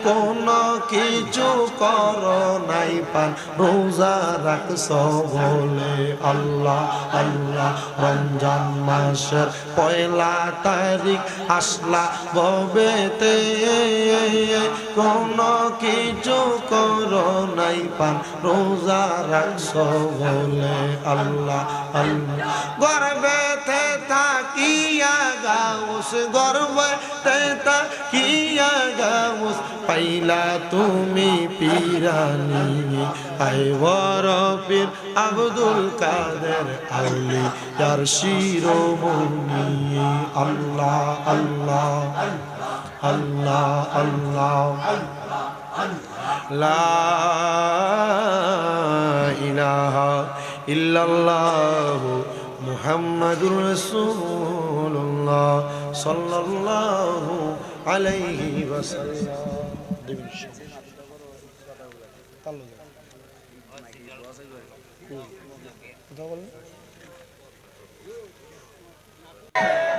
কোন কিছু করো নাই পান রোজা রাখছ বলে আল্লাহ আল্লাহ রমজান মাসের পয়লা তারিখ আসলা ববেতে কোন কিছু করো নাই পান রোজা রাখছ বলে আল্লাহ আল্লাহ গর্বেতে থাকিয়া গাউস গর্বেতে থাকিয়া গাউস পাইলা তুমি পিরানি আয় বড় পীর আব্দুল কাদের আউলি ইয়ার শিরোমণি আল্লাহ আল্লাহ আল্লাহ আল্লাহ লা ইলাহা ইল্লাল্লাহ মুহাম্মাদুর রাসূলুল্লাহ সাল্লাল্লাহু আলাইহি ওয়াসাল্লাম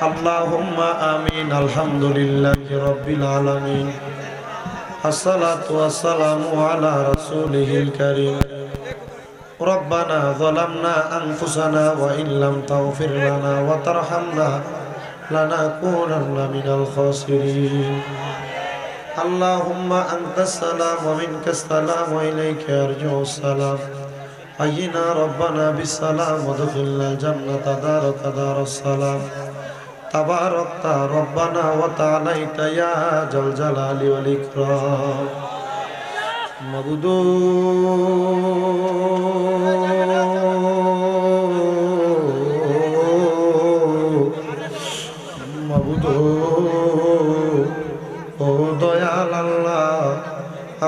আল্লাহুম্মা আমিন আলহামদুলিল্লাহি রাব্বিল আলামিন আসসালাতু ওয়াসসালামু আলা রাসূলিহিল কারীম ربنا ظلمنا أنفسنا وإن لم تغفر لنا وترحمنا لنكونن من الخاسرين اللهم أنت السلام ومنك السلام وإليك يرجع السلام حينا ربنا بالسلام وادخلنا الجنة دارك دار السلام تباركت ربنا وتعاليت يا ذا الجلال والإكرام مبدو ও দয়াল আল্লাহ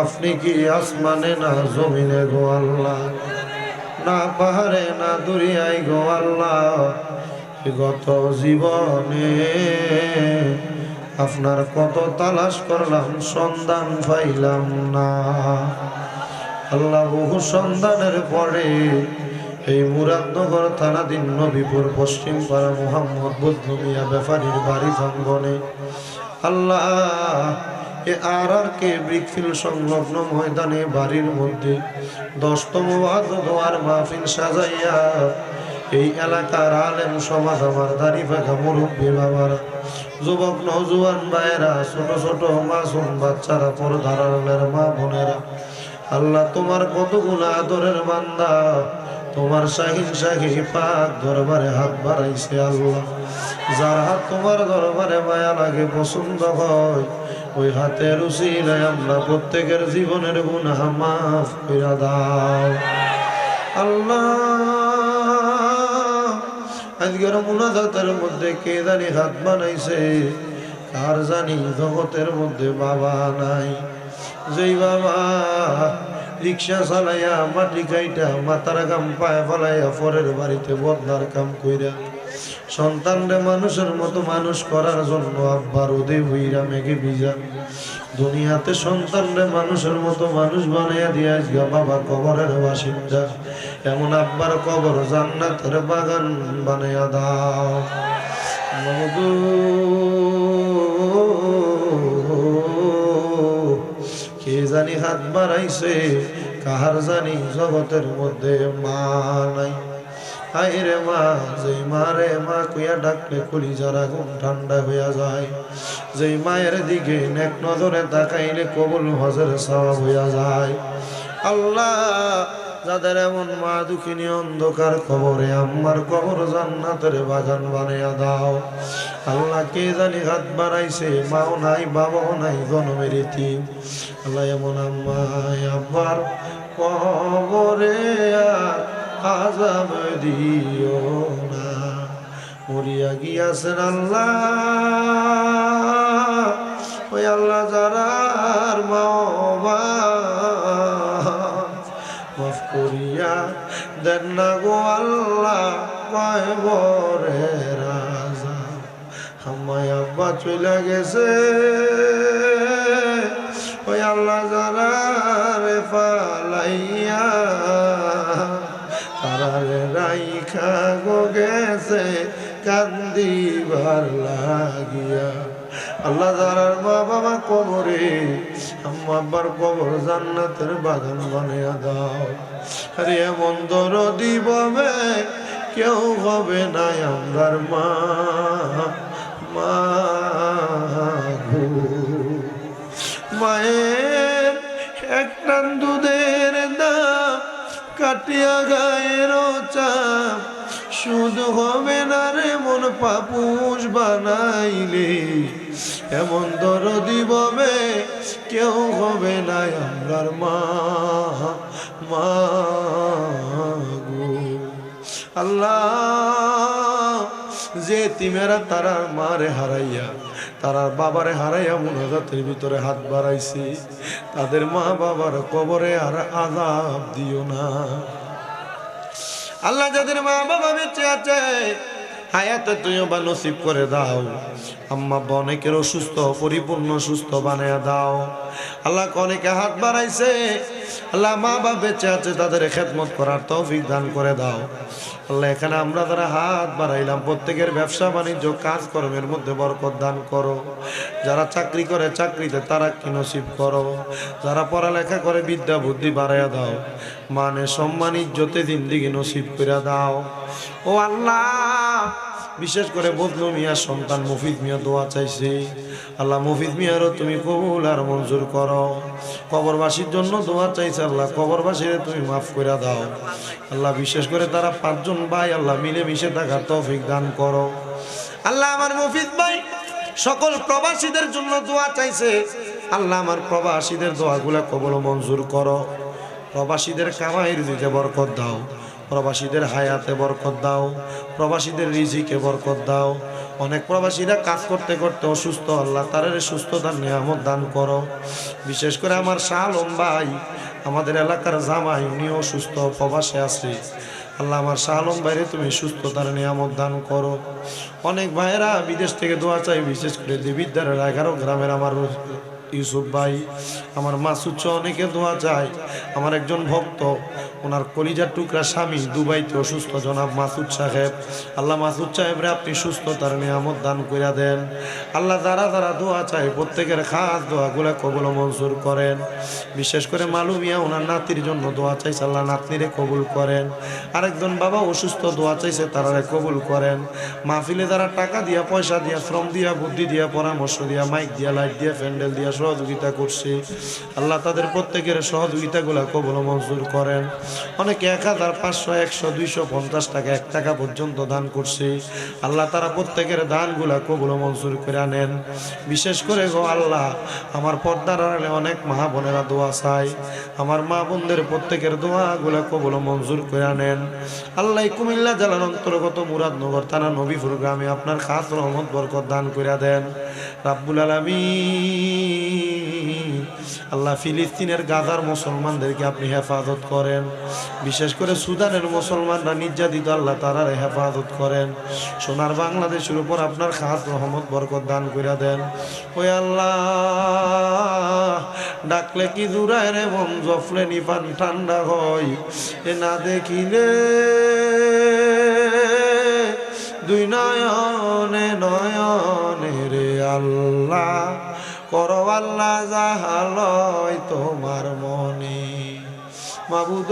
আপনি কি আসমানে না জমিনে গো আল্লাহ না পাহাড়ে না দরিয়ায় গো আল্লাহ গত জীবনে আপনার কত তালাশ করলাম সন্ধান পাইলাম না আল্লাহ বহু সন্ধানের পরে এই মুরাদনগর থানাধীন নবীপুর পশ্চিম পাড়া মোহাম্মদ বুদ্ধ মিয়া ব্যাপারীর বাড়ি প্রাঙ্গনে আল্লাহ এ আর.কে ব্রিকফিল্ড সংলগ্ন ময়দানে বাড়ির মধ্যে 10তম দোয়ার মাহফিল সাজাইয়া এই এলাকার আলেম সমাজ আমার দাড়ি পাখা মুরব্বী বাবার যুবক নওজোয়ান ভাইয়েরা ছোট ছোট মাসুম বাচ্চারা পর্দার আড়ালের মা বোনেরা আল্লাহ তোমার কতগুলো আদরের বান্দা তোমার শাহিন শাহী পাক দরবারে হাত বাড়াইছে আল্লাহ যার হাত তোমার দরবারে মায়া লাগে পছন্দ হয় ওই হাতের উসিলায় আমরা প্রত্যেকের জীবনের গুনাহ মাফ করে দাও আল্লাহ আজকের মুনাজাতের মধ্যে কে জানি হাত বানাইছে কার জানি জগতের মধ্যে বাবা নাই, যেই বাবা রিক্সা চালাইয়া মাটি খাইটা মাথার গাম পায়ে ফলাইয়া পরের বাড়িতে বদনার কাম কইরা সন্তানরে মানুষের মতো মানুষ করার জন্য আব্বার ওদে হইরা মেঘে ভিজা দুনিয়াতে সন্তানরে মানুষের মতো মানুষ বানাইয়া দিয়া গা বাবা কবরের বাসিন্দা। এমন আব্বার কবর জান্নাতের বাগান বানাইয়া দাও। কে জানি হাত বাড়াইছে, কাহার জানি জগতের মধ্যে মা নাই। হায়রে মা, যেই মারে মা কইয়া ডাকলে কলিজার আগুন ঠান্ডা হইয়া যায়, যেই মায়ের দিকে নেক নজরে তাকাইলে কবুল হজের সওয়াব হইয়া যায়। আল্লাহ, যাদের এমন মা দুঃখিনী অন্ধকার কবরে, আম্মার কবর জান্নাতের বাগান বানাইয়া দাও। আল্লাহ, কে জানি হাত বাড়াইছে, মাও নাই বাবাও নাই, জনমের ইতিম। আল্লাহ, এমন আম্মায় আব্বার কবরে আর আযাব দিও না। মরিয়া গিয়াছেন আল্লাহ, ওই আল্লাহ যারার মা মাফ করিয়া দেন না গো আল্লাহ, কবরে রাজা। আমায় আব্বা চলে গেছে, ওই আল্লাহ যারারে ফালাইয়া তারারে রাইখা গো গেছে কান্দিবার লাগিয়া। আল্লাহ যারার মা বাবা কবরে, আম্মা আব্বার কবর জান্নাতের বাগান বানিয়ে দাও। আরে এমন দরদি ববে কেউ হবে না আমরার মা। মা গো, মায়ের এক টান দুধের দাম কাটিয়া গায়ের চাপ, শুধু হবে না রে মন পাপুষ বানাইলে। এমন দরদি ববে কেউ হবে না আমরার মা। মা গো, আল্লাহ, যে তিমেরা তারার মারে হারাইয়া তারার বাবারে হারাইয়া মুনাজাতের ভিতরে হাত বাড়াইছে, তাদের মা বাবার কবরে আর আযাব দিও না। আল্লাহ, যাদের মা বাবা বেঁচে আছে হায়াতে তুইও বা নসিব করে দাও। আম্মা আব্বা অনেকের অসুস্থ, পরিপূর্ণ সুস্থ বানায়া দাও। আল্লাহ, অনেকে হাত বাড়াইছে, আল্লাহ মা বাবা বেঁচে আছে তাদের খেদমত করার তৌফিক দান করে দাও। আল্লাহ, এখানে আমরা যারা হাত বাড়াইলাম প্রত্যেকের ব্যবসা বাণিজ্য কাজ কর্মের মধ্যে বরকত দান করো। যারা চাকরি করে চাকরিতে তারা কি নসিব করো। যারা পড়ালেখা করে বিদ্যা বুদ্ধি বাড়াইয়া দাও। মানে সম্মান ইজ্জতে জিন্দেগি নসিব করে দাও। ও আল্লাহ, বিশেষ করে বদলু মিয়ার সন্তান মফিজ মিয়া দোয়া চাইছে। আল্লাহ, মফিজ মিয়ারও তুমি কবুল আর মঞ্জুর করো। কবরবাসীর জন্য দোয়া চাইছে, আল্লাহ কবরবাসীরে তুমি মাফ করে দাও। আল্লাহ, বিশেষ করে তারা 5 জন ভাই, আল্লাহ মিলে মিশে থাকার তৌফিক দান করো। আল্লাহ, আমার মফিজ ভাই সকল প্রবাসীদের জন্য দোয়া চাইছে। আল্লাহ, আমার প্রবাসীদের দোয়াগুলা কবুল মঞ্জুর করো। প্রবাসীদের কামাইয়ের দিকে বরকত দাও, প্রবাসীদের হায়াতে বরকত দাও, প্রবাসীদের রিজিকে বরকত দাও। অনেক প্রবাসীরা কাজ করতে করতে অসুস্থ, আল্লাহ তাদের সুস্থতার নিয়ামত দান করো। বিশেষ করে আমার শাহ আলম ভাই, আমাদের এলাকার জামাই, উনি অসুস্থ প্রবাসে আছে। আল্লাহ, আমার শাহ আলম ভাইরে তুমি সুস্থতার নিয়ামত দান করো। অনেক ভাইয়েরা বিদেশ থেকে দোয়া চাই, বিশেষ করে দেবিদ্বারের 11 গ্রামের আমার ইউসুফ ভাই, আমার মাসুদ, অনেকে দোয়া চায়। আমার একজন ভক্ত, ওনার কলিজার টুকরা স্বামী দুবাইতে অসুস্থ, জনাব মাসুদ সাহেব। আল্লাহ, মাসুদ সাহেবরে আপনি সুস্থতার নিয়ামত দান করে দেন। আল্লাহ, যারা যারা দোয়া চায় প্রত্যেকের খাস দোয়াগুলো কবুল মঞ্জুর করেন। বিশেষ করে মালুমিয়া ওনার নাতির জন্য দোয়া চাইছে, আল্লাহ নাতনিরে কবুল করেন। আরেকজন বাবা অসুস্থ, দোয়া চাইছে, তারারে কবুল করেন। মাহফিলে যারা টাকা দিয়া, পয়সা দিয়া, শ্রম দিয়া, বুদ্ধি দিয়া, পরামর্শ দিয়া, মাইক দিয়া, লাইট দিয়া, প্যান্ডেল দিয়া সহযোগিতা করছে, আল্লাহ তাদের প্রত্যেকের সহযোগিতাগুলো কবুল মঞ্জুর করেন। অনেকে 1000, 500, 100, 250 টাকা, 1 টাকা পর্যন্ত দান করছে। আল্লাহ তারা প্রত্যেকের দানগুলা কবুল ও মঞ্জুর করে নেন। বিশেষ করে গো আল্লাহ, আমার পর্দার আড়ালে অনেক মা বোনেরা দোয়া চায়, আমার মা বোনদের প্রত্যেকের দোয়াগুলা কবুল ও মঞ্জুর করে নেন। আল্লাহ কুমিল্লা জেলার অন্তর্গত মুরাদনগর থানা নবীপুর গ্রামে আপনার খাস রহমত বরকত দান করে দেন রাব্বুল আলামিন। আল্লাহ ফিলিস্তিনের গাজার মুসলমানদেরকে আপনি হেফাজত করেন, বিশেষ করে সুদানের মুসলমানরা নির্যাতিত, আল্লাহ তারারে হেফাজত করেন। সোনার বাংলাদেশের উপর আপনার খাস রহমত বরকত দান করে দেন। ওই আল্লাহ, ডাকলে কি জুড়ায় রে মন, জফলে নিপান ঠান্ডা হয়, এ না দেখিলে দুই নয়নে নয়নে রে আল্লাহ, করো আল্লাহ যাহালয় তোমার মনে। মাবুদ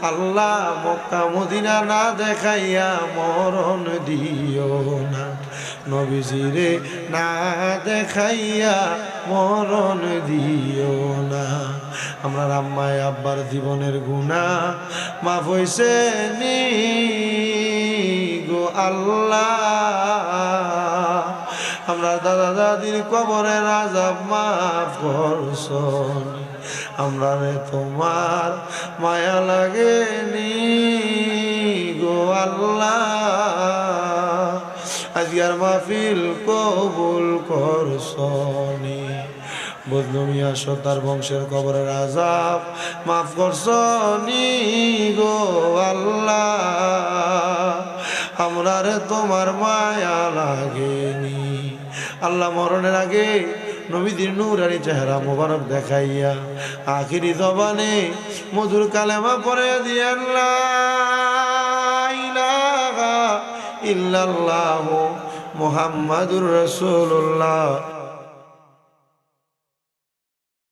আল্লাহ, মক্কা মদিনা না দেখাইয়া মরণ দিও না, নবীজিরে না দেখাইয়া মরণ দিও না। আমরা আম্মায় আব্বার জীবনের গুনাহ মাফ হইছে নি গো আল্লাহ, আমরা দাদা দাদির কবরের আযাব মাফ করছন, আমরা রে তোমার মায়া লাগেনি গো আল্লাহ। আজকের মাহফিল কবুল করছনি, বদলু মিয়া সর্দার বংশের কবরের আযাব মাফ করছনি গো আল্লাহ, আমরা রে তোমার মায়া লাগেনি। আল্লাহ মরণের আগে নবীদের নূরানি চেহারা মোবারক দেখাইয়া আখিরি জবানে মধুর কালেমা পড়ে দিয়েন, লা ইলাহা ইল্লাল্লাহু মুহাম্মাদুর রাসূলুল্লাহ।